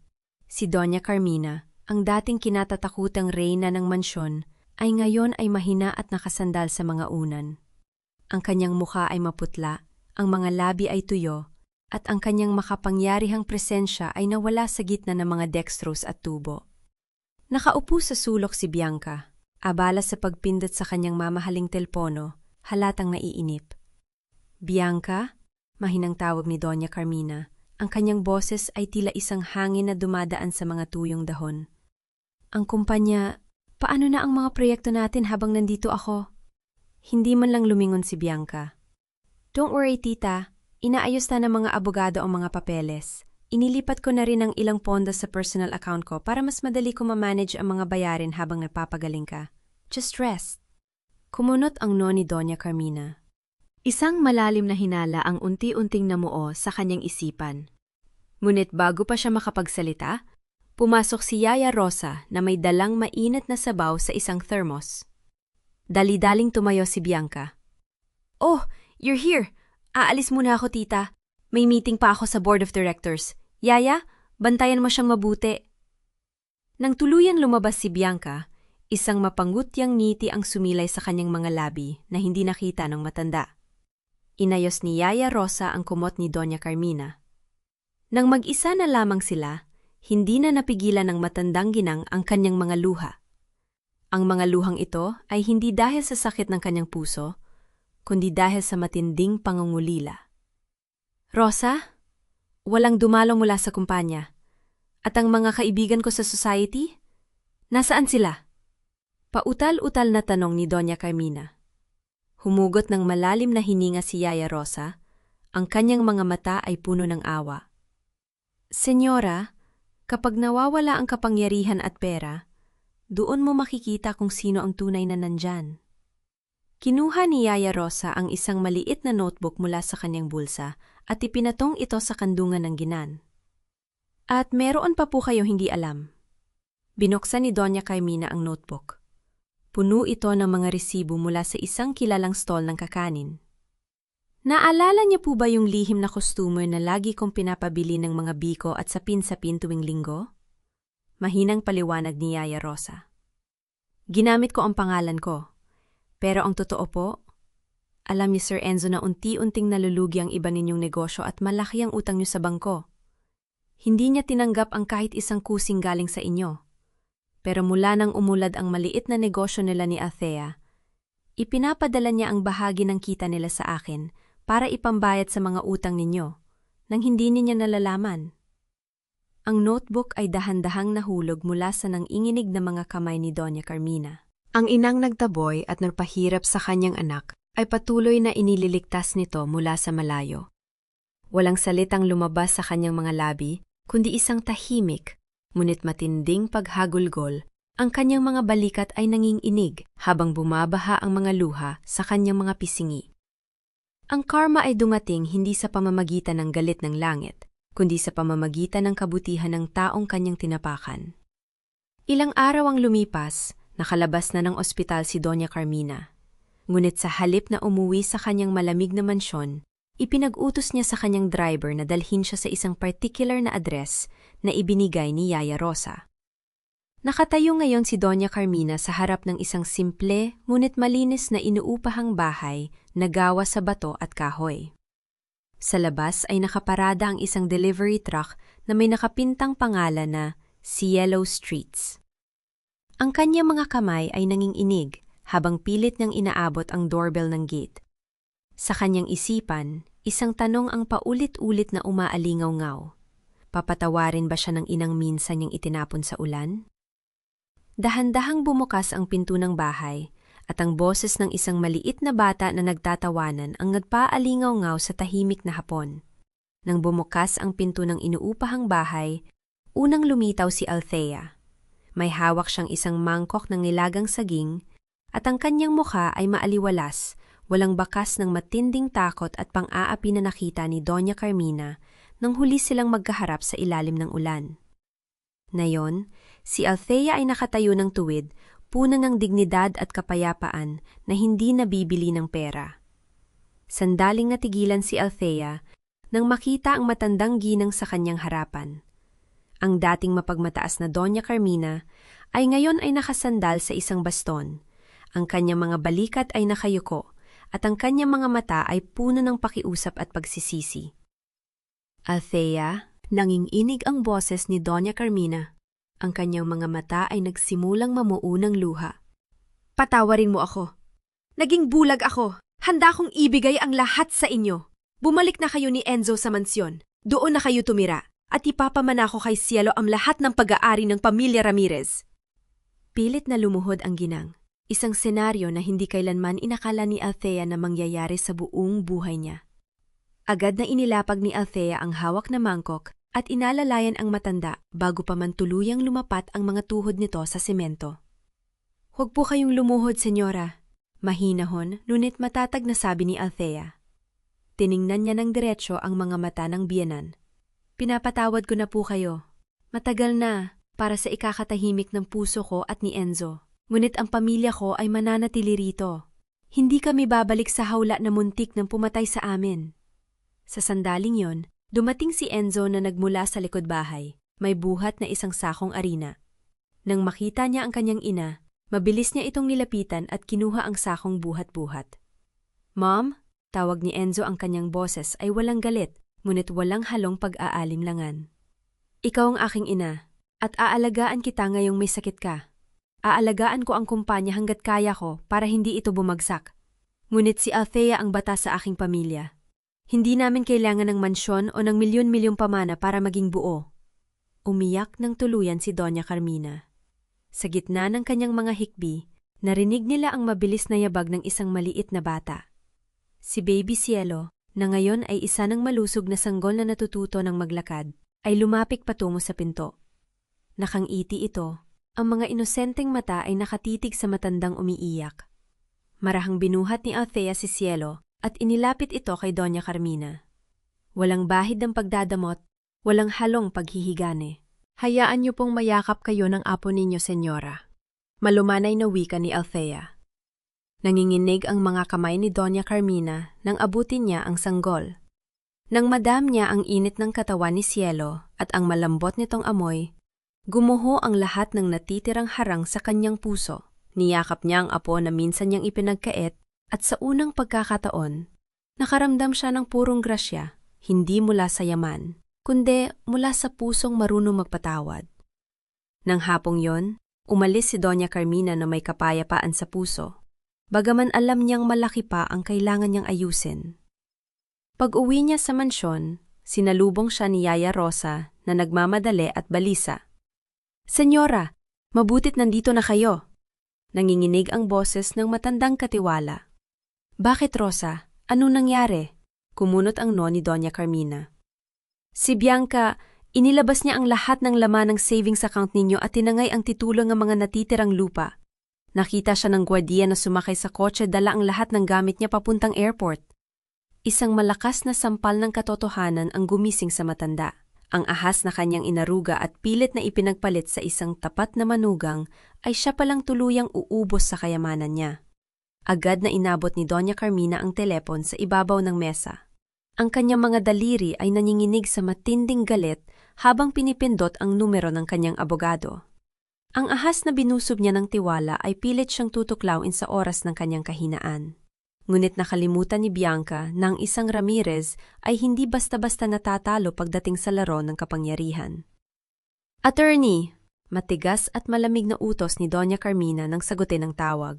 Si Doña Carmina, ang dating kinatatakutang reyna ng mansyon, ay ngayon ay mahina at nakasandal sa mga unan. Ang kanyang mukha ay maputla, ang mga labi ay tuyo, at ang kanyang makapangyarihang presensya ay nawala sa gitna ng mga dextrose at tubo. Nakaupo sa sulok si Bianca, abala sa pagpindot sa kanyang mamahaling telpono, halatang naiinip. "Bianca?" mahinang tawag ni Doña Carmina. Ang kanyang boses ay tila isang hangin na dumadaan sa mga tuyong dahon. "Ang kumpanya, paano na ang mga proyekto natin habang nandito ako?" Hindi man lang lumingon si Bianca. "Don't worry, tita. Inaayos na ng mga abogado ang mga papeles. Inilipat ko na rin ang ilang pondo sa personal account ko para mas madali ko ma-manage ang mga bayarin habang nagpapagaling ka. Just rest." Kumunot ang no ni Doña Carmina. Isang malalim na hinala ang unti-unting namuo sa kanyang isipan. Ngunit bago pa siya makapagsalita, pumasok si Yaya Rosa na may dalang mainit na sabaw sa isang thermos. Dali-daling tumayo si Bianca. "Oh, you're here. Aalis muna ako, tita. May meeting pa ako sa board of directors. Yaya, bantayan mo siyang mabuti." Nang tuluyang lumabas si Bianca, isang mapangutyang ngiti ang sumilay sa kanyang mga labi na hindi nakita ng matanda. Inayos ni Yaya Rosa ang kumot ni Doña Carmina. Nang mag-isa na lamang sila, hindi na napigilan ng matandang ginang ang kanyang mga luha. Ang mga luhang ito ay hindi dahil sa sakit ng kanyang puso, kundi dahil sa matinding pangungulila. "Rosa, walang dumalo mula sa kumpanya. At ang mga kaibigan ko sa society? Nasaan sila? Pautal-utal na tanong ni Doña Carmina. Humugot ng malalim na hininga si Yaya Rosa, ang kanyang mga mata ay puno ng awa. Senyora, kapag nawawala ang kapangyarihan at pera, doon mo makikita kung sino ang tunay na nandyan. Kinuha ni Yaya Rosa ang isang maliit na notebook mula sa kanyang bulsa at ipinatong ito sa kandungan ng ginan. At meron pa po kayo hindi alam. Binuksan ni Doña Carmina ang notebook. Puno ito ng mga resibo mula sa isang kilalang stall ng kakanin. Naalala niyo po ba yung lihim na customer na lagi kong pinapabili ng mga biko at sapin-sapin tuwing linggo? Mahinang paliwanag ni Yaya Rosa. Ginamit ko ang pangalan ko. Pero ang totoo po, alam ni Sir Enzo na unti-unting nalulugi ang iba ninyong negosyo at malaki ang utang niyo sa bangko. Hindi niya tinanggap ang kahit isang kusing galing sa inyo. Pero mula nang umulad ang maliit na negosyo nila ni Althea, ipinapadala niya ang bahagi ng kita nila sa akin para ipambayad sa mga utang ninyo, nang hindi niya nalalaman. Ang notebook ay dahan-dahang nahulog mula sa nanginginig na mga kamay ni Doña Carmina. Ang inang nagtaboy at nagpahirap sa kanyang anak ay patuloy na inililigtas nito mula sa malayo. Walang salitang lumabas sa kanyang mga labi, kundi isang tahimik, ngunit matinding paghagulgol. Ang kanyang mga balikat ay nanginginig habang bumabaha ang mga luha sa kanyang mga pisingi. Ang karma ay dumating hindi sa pamamagitan ng galit ng langit, kundi sa pamamagitan ng kabutihan ng taong kanyang tinapakan. Ilang araw ang lumipas, nakalabas na ng ospital si Doña Carmina. Ngunit sa halip na umuwi sa kanyang malamig na mansyon, ipinag-utos niya sa kanyang driver na dalhin siya sa isang particular na address na ibinigay ni Yaya Rosa. Nakatayo ngayon si Doña Carmina sa harap ng isang simple ngunit malinis na inuupahang bahay na gawa sa bato at kahoy. Sa labas ay nakaparada ang isang delivery truck na may nakapintang pangalan na Cielo Streets. Ang kanyang mga kamay ay nanginginig habang pilit niyang inaabot ang doorbell ng gate. Sa kanyang isipan, isang tanong ang paulit-ulit na umaalingaw-ngaw. Papatawarin ba siya ng inang minsan niyang itinapon sa ulan? Dahan-dahang bumukas ang pinto ng bahay at ang boses ng isang maliit na bata na nagtatawanan ang nagpaalingaw-ngaw sa tahimik na hapon. Nang bumukas ang pinto ng inuupahang bahay, unang lumitaw si Althea. May hawak siyang isang mangkok ng nilagang saging at ang kanyang mukha ay maaliwalas, walang bakas ng matinding takot at pang-aapi na nakita ni Doña Carmina nang huli silang magkaharap sa ilalim ng ulan. Ngayon, si Althea ay nakatayo ng tuwid, puno ng dignidad at kapayapaan na hindi nabibili ng pera. Sandaling natigilan si Althea nang makita ang matandang ginang sa kanyang harapan. Ang dating mapagmataas na Doña Carmina ay ngayon ay nakasandal sa isang baston. Ang kanyang mga balikat ay nakayuko at ang kanyang mga mata ay puno ng pakiusap at pagsisisi. Althea, nanginginig ang boses ni Doña Carmina. Ang kanyang mga mata ay nagsimulang mamuo ng luha. Patawarin mo ako. Naging bulag ako. Handa kong ibigay ang lahat sa inyo. Bumalik na kayo ni Enzo sa mansyon. Doon na kayo tumira. At ipapamana ko kay Cielo ang lahat ng pag-aari ng pamilya Ramirez. Pilit na lumuhod ang ginang. Isang senaryo na hindi kailanman inakala ni Althea na mangyayari sa buong buhay niya. Agad na inilapag ni Althea ang hawak na mangkok at inalalayan ang matanda bago pa man tuluyang lumapat ang mga tuhod nito sa semento. Huwag po kayong lumuhod, senyora. Mahinahon, ngunit matatag na sabi ni Althea. Tiningnan niya ng diretsyo ang mga mata ng biyenan. Pinapatawad ko na po kayo. Matagal na para sa ikakatahimik ng puso ko at ni Enzo. Ngunit ang pamilya ko ay mananatili rito. Hindi kami babalik sa hawla na muntik ng pumatay sa amin. Sa sandaling yon, dumating si Enzo na nagmula sa likod bahay. May buhat na isang sakong arina. Nang makita niya ang kanyang ina, mabilis niya itong nilapitan at kinuha ang sakong buhat-buhat. Mom, tawag ni Enzo ang kanyang boses ay walang galit, ngunit walang halong pag-aalinlangan. Ikaw ang aking ina, at aalagaan kita ngayong may sakit ka. Aalagaan ko ang kumpanya hanggat kaya ko para hindi ito bumagsak. Ngunit si Althea ang bata sa aking pamilya. Hindi namin kailangan ng mansyon o ng milyon-milyong pamana para maging buo. Umiyak ng tuluyan si Doña Carmina. Sa gitna ng kanyang mga hikbi, narinig nila ang mabilis na yabag ng isang maliit na bata. Si Baby Cielo, na ngayon ay isa ng malusog na sanggol na natututo ng maglakad, ay lumapik patungo sa pinto. Nakangiti ito, ang mga inosenteng mata ay nakatitig sa matandang umiiyak. Marahang binuhat ni Althea si Cielo at inilapit ito kay Doña Carmina. Walang bahid ng pagdadamot, walang halong paghihigane. Hayaan niyo pong mayakap kayo ng apo ninyo, senyora. Malumanay na wika ni Althea. Nanginginig ang mga kamay ni Doña Carmina nang abutin niya ang sanggol. Nang madam niya ang init ng katawan ni Cielo at ang malambot nitong amoy, gumuho ang lahat ng natitirang harang sa kanyang puso. Niyakap niya ang apo na minsan niyang ipinagkait at sa unang pagkakataon, nakaramdam siya ng purong grasya, hindi mula sa yaman, kundi mula sa pusong marunong magpatawad. Nang hapong yon, umalis si Doña Carmina na may kapayapaan sa puso, bagaman alam niyang malaki pa ang kailangan niyang ayusin. Pag-uwi niya sa mansyon, sinalubong siya ni Yaya Rosa na nagmamadali at balisa. "Senyora, mabutit nandito na kayo." Nanginginig ang boses ng matandang katiwala. "Bakit, Rosa? Anong nangyari?" Kumunot ang no ni Doña Carmina. "Si Bianca, inilabas niya ang lahat ng laman ng savings account ninyo at tinangay ang titulo ng mga natitirang lupa. Nakita siya ng gwardiya na sumakay sa kotse, dala ang lahat ng gamit niya papuntang airport." Isang malakas na sampal ng katotohanan ang gumising sa matanda. Ang ahas na kanyang inaruga at pilit na ipinagpalit sa isang tapat na manugang ay siya palang tuluyang uubos sa kayamanan niya. Agad na inabot ni Doña Carmina ang telepon sa ibabaw ng mesa. Ang kanyang mga daliri ay nanginginig sa matinding galit habang pinipindot ang numero ng kanyang abogado. Ang ahas na binusob niya ng tiwala ay pilit siyang tutuklawin sa oras ng kanyang kahinaan. Ngunit nakalimutan ni Bianca na ang isang Ramirez ay hindi basta-basta natatalo pagdating sa laro ng kapangyarihan. "Attorney!" Matigas at malamig na utos ni Doña Carmina nang sagutin ang tawag.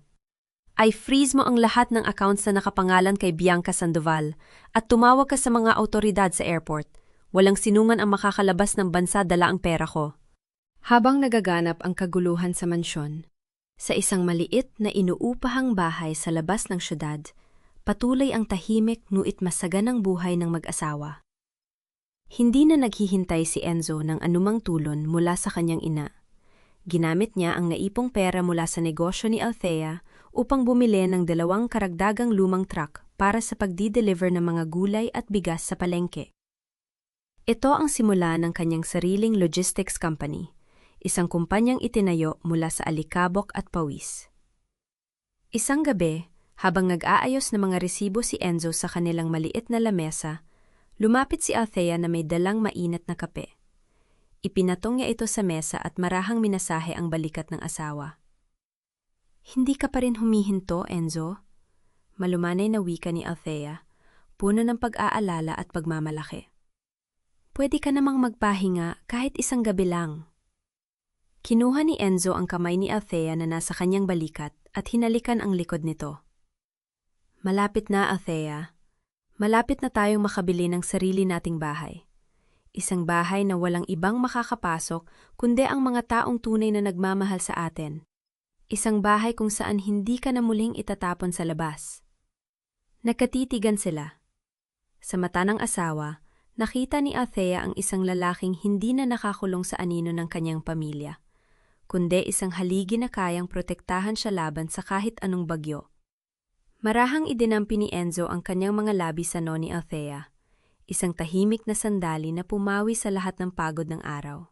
"Ay freeze mo ang lahat ng accounts na nakapangalan kay Bianca Sandoval at tumawag ka sa mga autoridad sa airport. Walang sinungan ang makakalabas ng bansa dala ang pera ko." Habang nagaganap ang kaguluhan sa mansyon, sa isang maliit na inuupahang bahay sa labas ng syudad, patuloy ang tahimik ngunit masaganang buhay ng mag-asawa. Hindi na naghihintay si Enzo ng anumang tulon mula sa kanyang ina. Ginamit niya ang naipong pera mula sa negosyo ni Althea upang bumili ng 2 karagdagang lumang truck para sa pagdi-deliver ng mga gulay at bigas sa palengke. Ito ang simula ng kanyang sariling logistics company, isang kumpanyang itinayo mula sa alikabok at pawis. Isang gabi, habang nag-aayos ng mga resibo si Enzo sa kanilang maliit na lamesa, lumapit si Althea na may dalang mainit na kape. Ipinatong niya ito sa mesa at marahang minasahe ang balikat ng asawa. "Hindi ka pa rin humihinto, Enzo?" Malumanay na wika ni Althea, puno ng pag-aalala at pagmamalaki. "Pwede ka namang magpahinga kahit isang gabi lang." Kinuha ni Enzo ang kamay ni Althea na nasa kanyang balikat at hinalikan ang likod nito. "Malapit na, Althea. Malapit na tayong makabili ng sarili nating bahay. Isang bahay na walang ibang makakapasok kundi ang mga taong tunay na nagmamahal sa atin. Isang bahay kung saan hindi ka na muling itatapon sa labas." Nagkatitigan sila. Sa mata ng asawa, nakita ni Althea ang isang lalaking hindi na nakakulong sa anino ng kanyang pamilya, kundi isang haligi na kayang protektahan siya laban sa kahit anong bagyo. Marahang idinampi ni Enzo ang kanyang mga labi sa no ni Althea, isang tahimik na sandali na pumawi sa lahat ng pagod ng araw.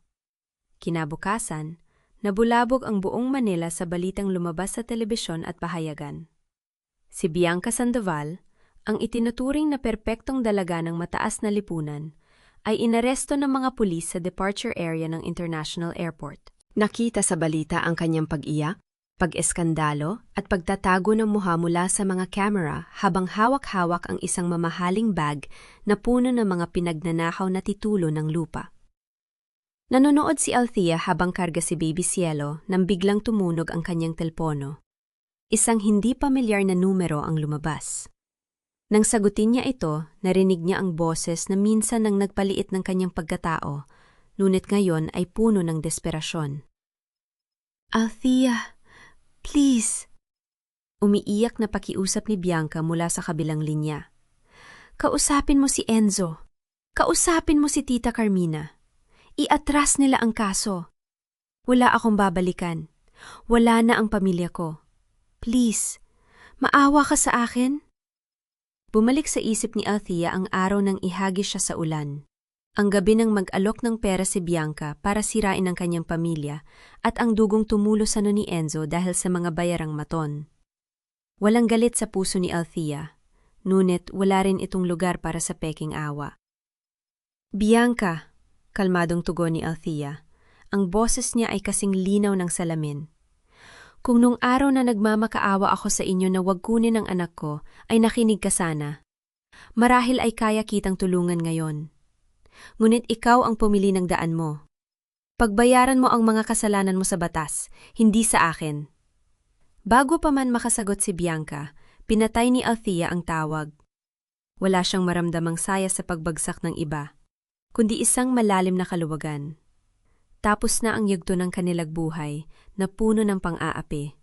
Kinabukasan, nabulabog ang buong Manila sa balitang lumabas sa telebisyon at pahayagan. Si Bianca Sandoval, ang itinuturing na perpektong dalaga ng mataas na lipunan, ay inaresto ng mga pulis sa departure area ng International Airport. Nakita sa balita ang kanyang pag-iyak, pag-eskandalo at pagtatago ng mukha mula sa mga camera habang hawak-hawak ang isang mamahaling bag na puno ng mga pinagnanakaw na titulo ng lupa. Nanonood si Althea habang karga si Baby Cielo nang biglang tumunog ang kanyang telpono. Isang hindi pamilyar na numero ang lumabas. Nang sagutin niya ito, narinig niya ang boses na minsan nang nagpaliit ng kanyang pagkatao, ngunit ngayon ay puno ng desperasyon. Althea, please. Umiiyak na pakiusap ni Bianca mula sa kabilang linya. Kausapin mo si Enzo. Kausapin mo si Tita Carmina. Iatras nila ang kaso. Wala akong babalikan. Wala na ang pamilya ko. Please, maawa ka sa akin? Bumalik sa isip ni Althea ang araw nang ihagis siya sa ulan. Ang gabi nang mag-alok ng pera si Bianca para sirain ang kanyang pamilya at ang dugong tumulo sa ni Enzo dahil sa mga bayarang maton. Walang galit sa puso ni Althea, ngunit wala rin itong lugar para sa peking awa. Bianca, kalmadong tugon ni Althea. Ang boses niya ay kasing linaw ng salamin. Kung nung araw na nagmamakaawa ako sa inyo na wag kunin ang anak ko, ay nakinig ka sana. Marahil ay kaya kitang tulungan ngayon. Ngunit ikaw ang pumili ng daan mo. Pagbayaran mo ang mga kasalanan mo sa batas, hindi sa akin. Bago pa man makasagot si Bianca, pinatay ni Althea ang tawag. Wala siyang maramdamang saya sa pagbagsak ng iba, kundi isang malalim na kaluwagan. Tapos na ang yugto ng kanilang buhay na puno ng pang-aapi.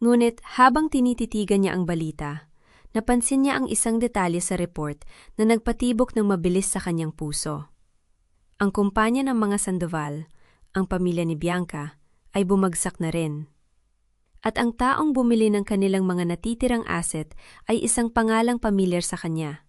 Ngunit habang tinititigan niya ang balita, napansin niya ang isang detalye sa report na nagpatibok ng mabilis sa kanyang puso. Ang kumpanya ng mga Sandoval, ang pamilya ni Bianca, ay bumagsak na rin. At ang taong bumili ng kanilang mga natitirang asset ay isang pangalang pamilyar sa kanya.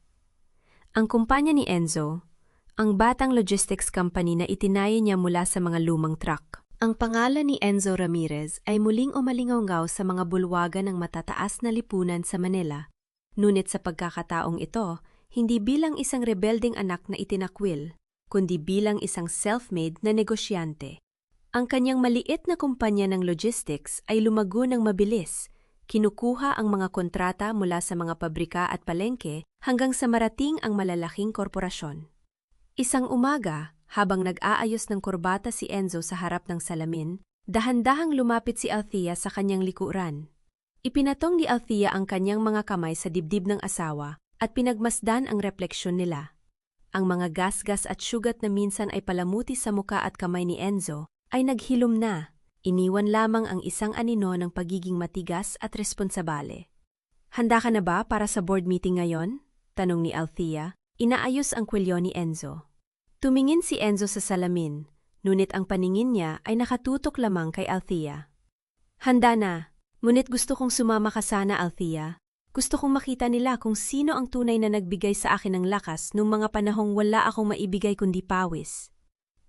Ang kumpanya ni Enzo, ang batang logistics company na itinayo niya mula sa mga lumang truck. Ang pangalan ni Enzo Ramirez ay muling umalingaw sa mga bulwagan ng matataas na lipunan sa Manila. Ngunit sa pagkakataong ito, hindi bilang isang rebelding anak na itinakwil, kundi bilang isang self-made na negosyante. Ang kanyang maliit na kumpanya ng logistics ay lumago ng mabilis. Kinukuha ang mga kontrata mula sa mga pabrika at palengke hanggang sa marating ang malalaking korporasyon. Isang umaga, habang nag-aayos ng kurbata si Enzo sa harap ng salamin, dahan-dahang lumapit si Althea sa kanyang likuran. Ipinatong ni Althea ang kanyang mga kamay sa dibdib ng asawa at pinagmasdan ang refleksyon nila. Ang mga gasgas at sugat na minsan ay palamuti sa muka at kamay ni Enzo ay naghilom na, iniwan lamang ang isang anino ng pagiging matigas at responsabale. Handa ka na ba para sa board meeting ngayon? Tanong ni Althea. Inaayos ang kwelyo ni Enzo. Tumingin si Enzo sa salamin, ngunit ang paningin niya ay nakatutok lamang kay Althea. Handa na, ngunit gusto kong sumama ka sana, Althea. Gusto kong makita nila kung sino ang tunay na nagbigay sa akin ng lakas nung mga panahong wala akong maibigay kundi pawis.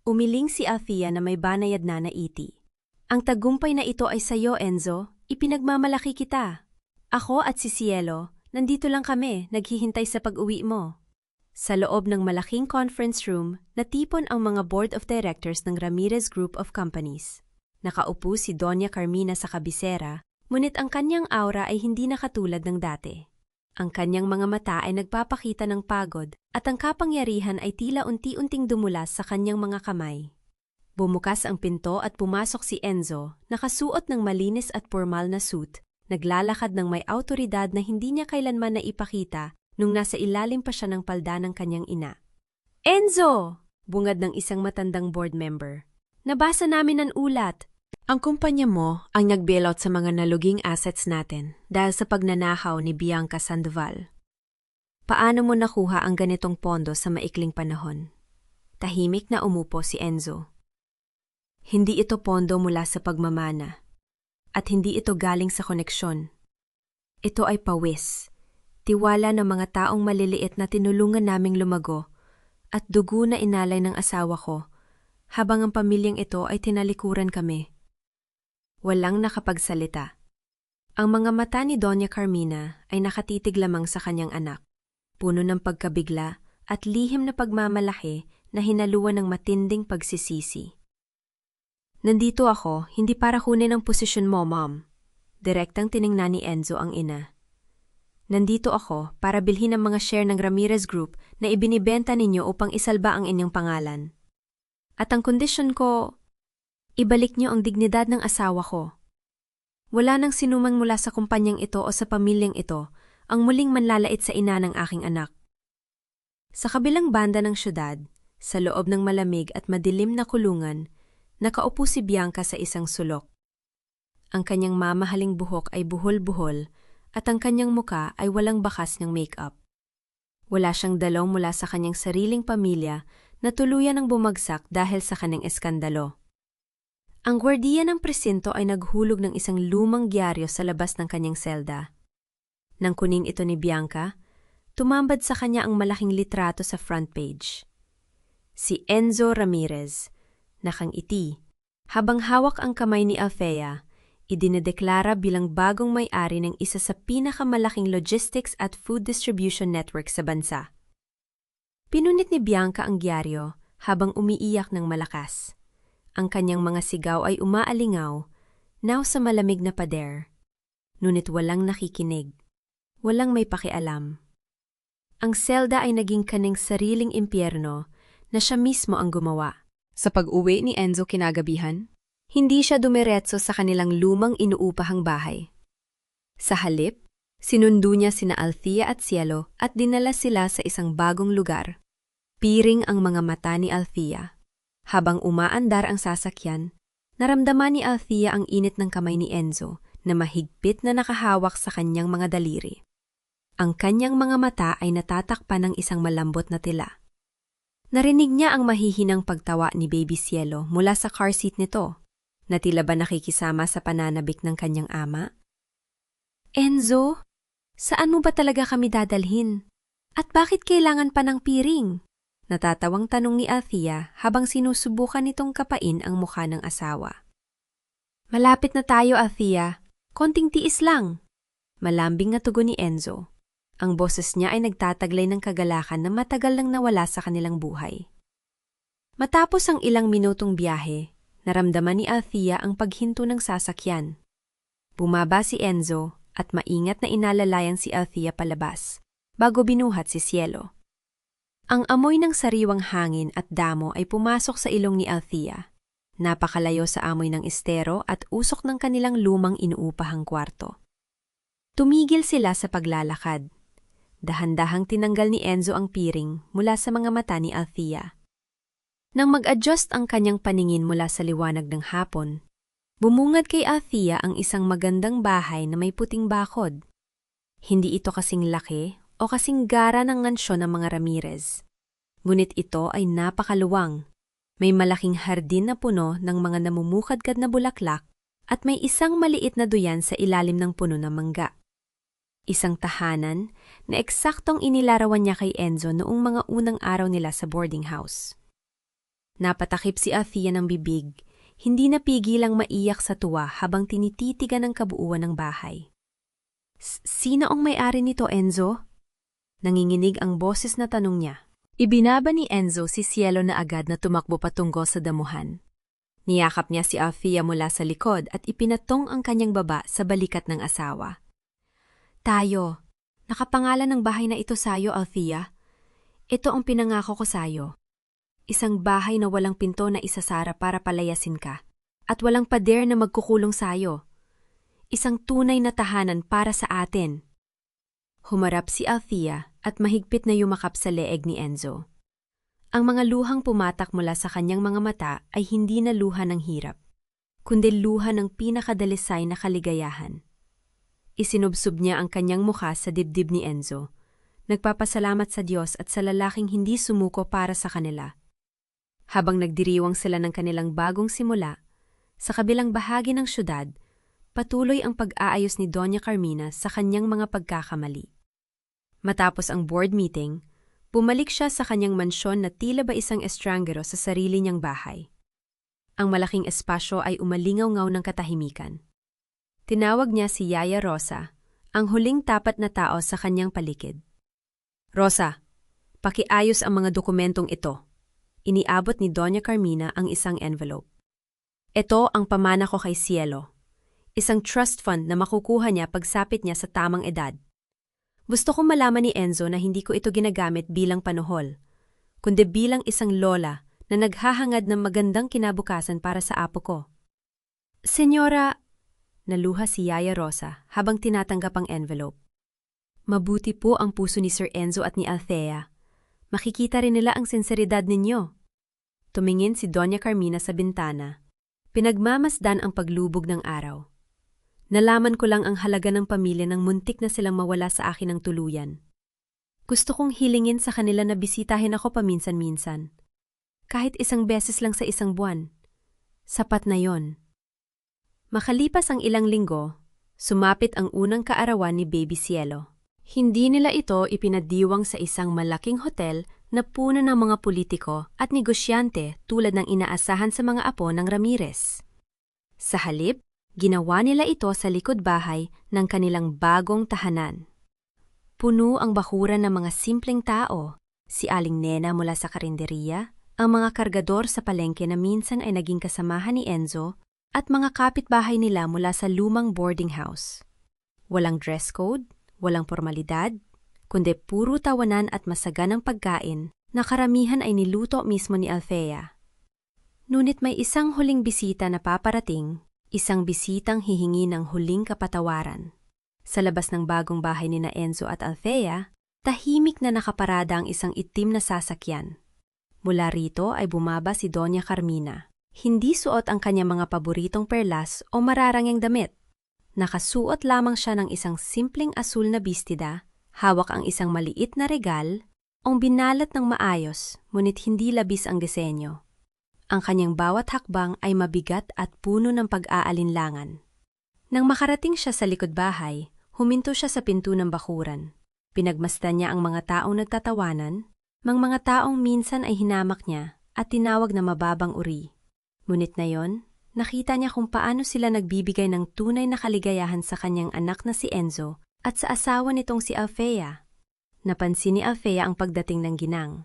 Umiling si Althea na may banayad na naiti. Ang tagumpay na ito ay sayo, Enzo. Ipinagmamalaki kita. Ako at si Cielo, nandito lang kami, naghihintay sa pag-uwi mo. Sa loob ng malaking conference room, natipon ang mga board of directors ng Ramirez Group of Companies. Nakaupo si Doña Carmina sa kabisera, ngunit ang kanyang aura ay hindi na katulad ng dati. Ang kanyang mga mata ay nagpapakita ng pagod at ang kapangyarihan ay tila unti-unting dumulas sa kanyang mga kamay. Bumukas ang pinto at pumasok si Enzo, nakasuot ng malinis at formal na suit, naglalakad ng may awtoridad na hindi niya kailanman naipakita nung nasa ilalim pa siya ng palda ng kanyang ina. Enzo! Bungad ng isang matandang board member. Nabasa namin ang ulat. Ang kumpanya mo ang nag-bailout sa mga naluging assets natin dahil sa pagnanakaw ni Bianca Sandoval. Paano mo nakuha ang ganitong pondo sa maikling panahon? Tahimik na umupo si Enzo. Hindi ito pondo mula sa pagmamana. At hindi ito galing sa koneksyon. Ito ay pawis. Tiwala ng mga taong maliliit na tinulungan naming lumago at dugo na inalay ng asawa ko habang ang pamilyang ito ay tinalikuran kami. Walang nakapagsalita. Ang mga mata ni Doña Carmina ay nakatitig lamang sa kanyang anak, puno ng pagkabigla at lihim na pagmamalaki na hinaluan ng matinding pagsisisi. Nandito ako hindi para kunin ang posisyon mo, Mom. Direktang tiningnan ni Enzo ang ina. Nandito ako para bilhin ang mga share ng Ramirez Group na ibinibenta ninyo upang isalba ang inyong pangalan. At ang kondisyon ko, ibalik niyo ang dignidad ng asawa ko. Wala nang sinumang mula sa kumpanyang ito o sa pamilyang ito ang muling manlalait sa ina ng aking anak. Sa kabilang banda ng syudad, Sa loob ng malamig at madilim na kulungan, nakaupo si Bianca sa isang sulok. Ang kanyang mamahaling buhok ay buhol-buhol at ang kanyang muka ay walang bakas ng make-up. Wala siyang dalaw mula sa kanyang sariling pamilya na tuluyan ang bumagsak dahil sa kanyang eskandalo. Ang gwardiya ng presinto ay naghulog ng isang lumang dyaryo sa labas ng kanyang selda. Nang kunin ito ni Bianca, tumambad sa kanya ang malaking litrato sa front page. Si Enzo Ramirez, nakangiti, habang hawak ang kamay ni Althea, idinedeklara bilang bagong may-ari ng isa sa pinakamalaking logistics at food distribution network sa bansa. Pinunit ni Bianca ang dyaryo habang umiiyak ng malakas. Ang kanyang mga sigaw ay umaalingaw, now sa malamig na pader. Ngunit walang nakikinig, walang may pakialam. Ang selda ay naging kaning sariling impyerno na siya mismo ang gumawa. Sa pag-uwi ni Enzo kinagabihan, Hindi siya dumiretso sa kanilang lumang inuupahang bahay. Sa halip, sinundo niya sina Althea at Cielo at dinala sila sa isang bagong lugar. Piring ang mga mata ni Althea. Habang umaandar ang sasakyan, naramdaman ni Althea ang init ng kamay ni Enzo na mahigpit na nakahawak sa kanyang mga daliri. Ang kanyang mga mata ay natatakpan ng isang malambot na tila. Narinig niya ang mahihinang pagtawa ni Baby Cielo mula sa car seat nito, na tila ba nakikisama sa pananabik ng kanyang ama. Enzo, saan mo ba talaga kami dadalhin? At bakit kailangan pa ng piring? Natatawang tanong ni Althea habang sinusubukan nitong kapain ang mukha ng asawa. Malapit na tayo, Althea. Konting tiis lang. Malambing na tugon ni Enzo. Ang boses niya ay nagtataglay ng kagalakan na matagal nang nawala sa kanilang buhay. Matapos ang ilang minutong biyahe, naramdaman ni Althea ang paghinto ng sasakyan. Bumaba si Enzo at maingat na inalalayan si Althea palabas, bago binuhat si Cielo. Ang amoy ng sariwang hangin at damo ay pumasok sa ilong ni Althea. Napakalayo sa amoy ng estero at usok ng kanilang lumang inuupahang kwarto. Tumigil sila sa paglalakad. Dahan-dahang tinanggal ni Enzo ang piring mula sa mga mata ni Althea. Nang mag-adjust ang kanyang paningin mula sa liwanag ng hapon, bumungad kay Althea ang isang magandang bahay na may puting bakod. Hindi ito kasing laki o kasing gara ng mansyon ng mga Ramirez. Ngunit ito ay napakaluwang. May malaking hardin na puno ng mga namumukadkad na bulaklak at may isang maliit na duyan sa ilalim ng puno ng mangga. Isang tahanan na eksaktong inilarawan niya kay Enzo noong mga unang araw nila sa boarding house. Napatakip si Althea ng bibig, hindi napigilang maiyak sa tuwa habang tinititigan ang kabuuan ng bahay. Sino ang may-ari nito, Enzo? Nanginginig ang boses na tanong niya. Ibinaba ni Enzo si Cielo na agad na tumakbo patungo sa damuhan. Niyakap niya si Althea mula sa likod at ipinatong ang kanyang baba sa balikat ng asawa. Tayo, nakapangalan ng bahay na ito sa'yo, Althea. Ito ang pinangako ko sa'yo. Isang bahay na walang pinto na isasara para palayasin ka, at walang pader na magkukulong sa'yo. Isang tunay na tahanan para sa atin. Humarap si Althea at mahigpit na yumakap sa leeg ni Enzo. Ang mga luhang pumatak mula sa kanyang mga mata ay hindi na luha ng hirap, kundi luha ng pinakadalisay na kaligayahan. Isinubsob niya ang kanyang mukha sa dibdib ni Enzo, nagpapasalamat sa Diyos at sa lalaking hindi sumuko para sa kanila. Habang nagdiriwang sila ng kanilang bagong simula, sa kabilang bahagi ng syudad, patuloy ang pag-aayos ni Doña Carmina sa kanyang mga pagkakamali. Matapos ang board meeting, bumalik siya sa kanyang mansyon na tila ba isang estranggero sa sarili niyang bahay. Ang malaking espasyo ay umalingaw-ngaw ng katahimikan. Tinawag niya si Yaya Rosa, ang huling tapat na tao sa kanyang paligid. Rosa, pakiayos ang mga dokumentong ito. Iniabot ni Doña Carmina ang isang envelope. Ito ang pamana ko kay Cielo. Isang trust fund na makukuha niya pagsapit niya sa tamang edad. Gusto kong malaman ni Enzo na hindi ko ito ginagamit bilang panuhol, kundi bilang isang lola na naghahangad ng magandang kinabukasan para sa apo ko. Senyora, naluha si Yaya Rosa habang tinatanggap ang envelope. Mabuti po ang puso ni Sir Enzo at ni Althea. Makikita rin nila ang sinseridad ninyo. Tumingin si Doña Carmina sa bintana. Pinagmamasdan ang paglubog ng araw. Nalaman ko lang ang halaga ng pamilya nang muntik na silang mawala sa akin ng tuluyan. Gusto kong hilingin sa kanila na bisitahin ako paminsan-minsan. Kahit isang beses lang sa isang buwan. Sapat na yon. Makalipas ang ilang linggo, sumapit ang unang kaarawan ni Baby Cielo. Hindi nila ito ipinadiwang sa isang malaking hotel na puno ng mga politiko at negosyante tulad ng inaasahan sa mga apo ng Ramirez. Sa halip, ginawa nila ito sa likod bahay ng kanilang bagong tahanan. Puno ang bakuran ng mga simpleng tao, si Aling Nena mula sa karinderiya, ang mga kargador sa palengke na minsan ay naging kasamahan ni Enzo, at mga kapitbahay nila mula sa lumang boarding house. Walang dress code, walang formalidad, kundi puro tawanan at masaganang pagkain na karamihan ay niluto mismo ni Althea. Ngunit may isang huling bisita na paparating, isang bisitang hihingi ng huling kapatawaran. Sa labas ng bagong bahay ni na Enzo at Althea, tahimik na nakaparada ang isang itim na sasakyan. Mula rito ay bumaba si Doña Carmina. Hindi suot ang kanyang mga paboritong perlas o mararangyang damit. Nakasuot lamang siya ng isang simpleng asul na bistida, hawak ang isang maliit na regal, o binalat ng maayos, ngunit hindi labis ang disenyo. Ang kanyang bawat hakbang ay mabigat at puno ng pag-aalinlangan. Nang makarating siya sa likod bahay, huminto siya sa pinto ng bakuran. Pinagmasdan niya ang mga taong nagtatawanan, mga taong minsan ay hinamak niya at tinawag na mababang uri. Ngunit na yon, nakita niya kung paano sila nagbibigay ng tunay na kaligayahan sa kanyang anak na si Enzo at sa asawa nitong si Althea. Napansin ni Althea ang pagdating ng ginang.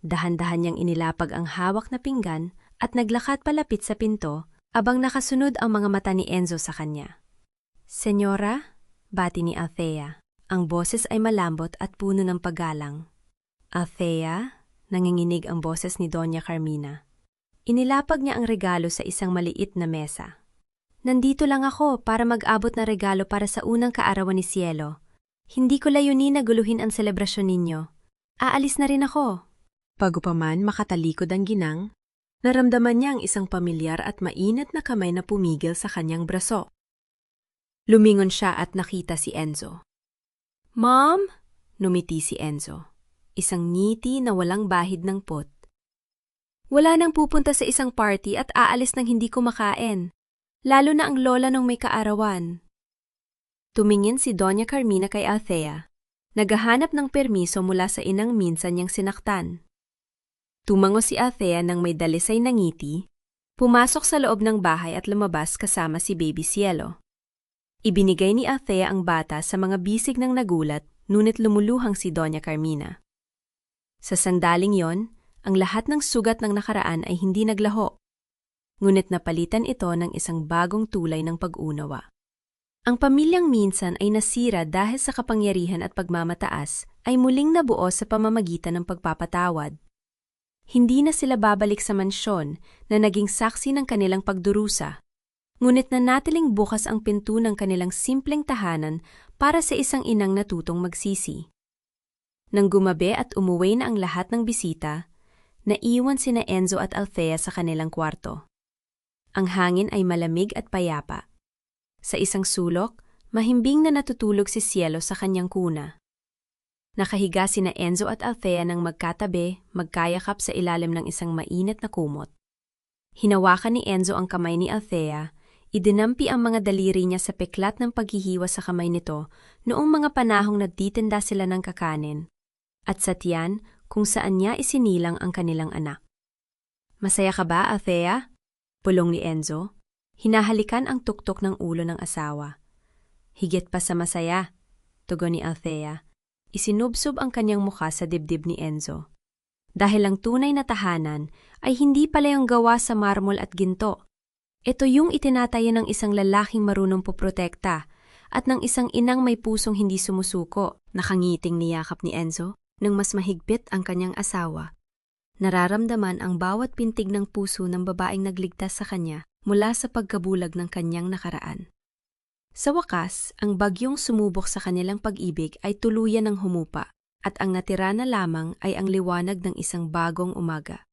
Dahan-dahan niyang inilapag ang hawak na pinggan at naglakad palapit sa pinto abang nakasunod ang mga mata ni Enzo sa kanya. "Senyora," bati ni Althea. Ang boses ay malambot at puno ng paggalang. "Althea," nanginginig ang boses ni Doña Carmina. Inilapag niya ang regalo sa isang maliit na mesa. "Nandito lang ako para mag-abot na regalo para sa unang kaarawan ni Cielo. Hindi ko layunin na guluhin ang selebrasyon ninyo. Aalis na rin ako." Bago pa man makatalikod ang ginang, naramdaman niya ang isang pamilyar at mainit na kamay na pumigil sa kanyang braso. Lumingon siya at nakita si Enzo. "Mom?" Numiti si Enzo. Isang ngiti na walang bahid ng pot. "Wala nang pupunta sa isang party at aalis nang hindi kumakain. Lalo na ang lola ng may kaarawan." Tumingin si Doña Carmina kay Althea. Naghahanap ng permiso mula sa inang minsan niyang sinaktan. Tumango si Althea nang may dalisay na ngiti, pumasok sa loob ng bahay at lumabas kasama si Baby Cielo. Ibinigay ni Althea ang bata sa mga bisig ng nagulat, ngunit lumuluhang si Doña Carmina. Sa sandaling yon, ang lahat ng sugat ng nakaraan ay hindi naglaho, ngunit napalitan ito ng isang bagong tulay ng pag-unawa. Ang pamilyang minsan ay nasira dahil sa kapangyarihan at pagmamataas ay muling nabuo sa pamamagitan ng pagpapatawad. Hindi na sila babalik sa mansyon na naging saksi ng kanilang pagdurusa, ngunit nanatiling bukas ang pinto ng kanilang simpleng tahanan para sa isang inang natutong magsisi. Nang gumabi at umuwi na ang lahat ng bisita, naiwan sina Enzo at Althea sa kanilang kwarto. Ang hangin ay malamig at payapa. Sa isang sulok, mahimbing na natutulog si Cielo sa kanyang kuna. Nakahiga sina Enzo at Althea nang magkatabi, magkayakap sa ilalim ng isang mainit na kumot. Hinawakan ni Enzo ang kamay ni Althea, idinampi ang mga daliri niya sa peklat ng paghihiwa sa kamay nito noong mga panahong nagtitinda sila ng kakanin, at sa tiyan kung saan niya isinilang ang kanilang anak. "Masaya ka ba, Althea?" Pulong ni Enzo. Hinahalikan ang tuktok ng ulo ng asawa. "Higit pa sa masaya," tugon ni Althea. Isinubsob ang kanyang mukha sa dibdib ni Enzo. Dahil ang tunay na tahanan ay hindi pala yung gawa sa marmol at ginto. Ito yung itinatayo ng isang lalaking marunong poprotekta at ng isang inang may pusong hindi sumusuko. Nakangiting niyakap ni Enzo nang mas mahigpit ang kanyang asawa. Nararamdaman ang bawat pintig ng puso ng babaeng nagligtas sa kanya mula sa pagkabulag ng kanyang nakaraan. Sa wakas, ang bagyong sumubok sa kanilang pag-ibig ay tuluyan ng humupa. at ang natira na lamang ay ang liwanag ng isang bagong umaga.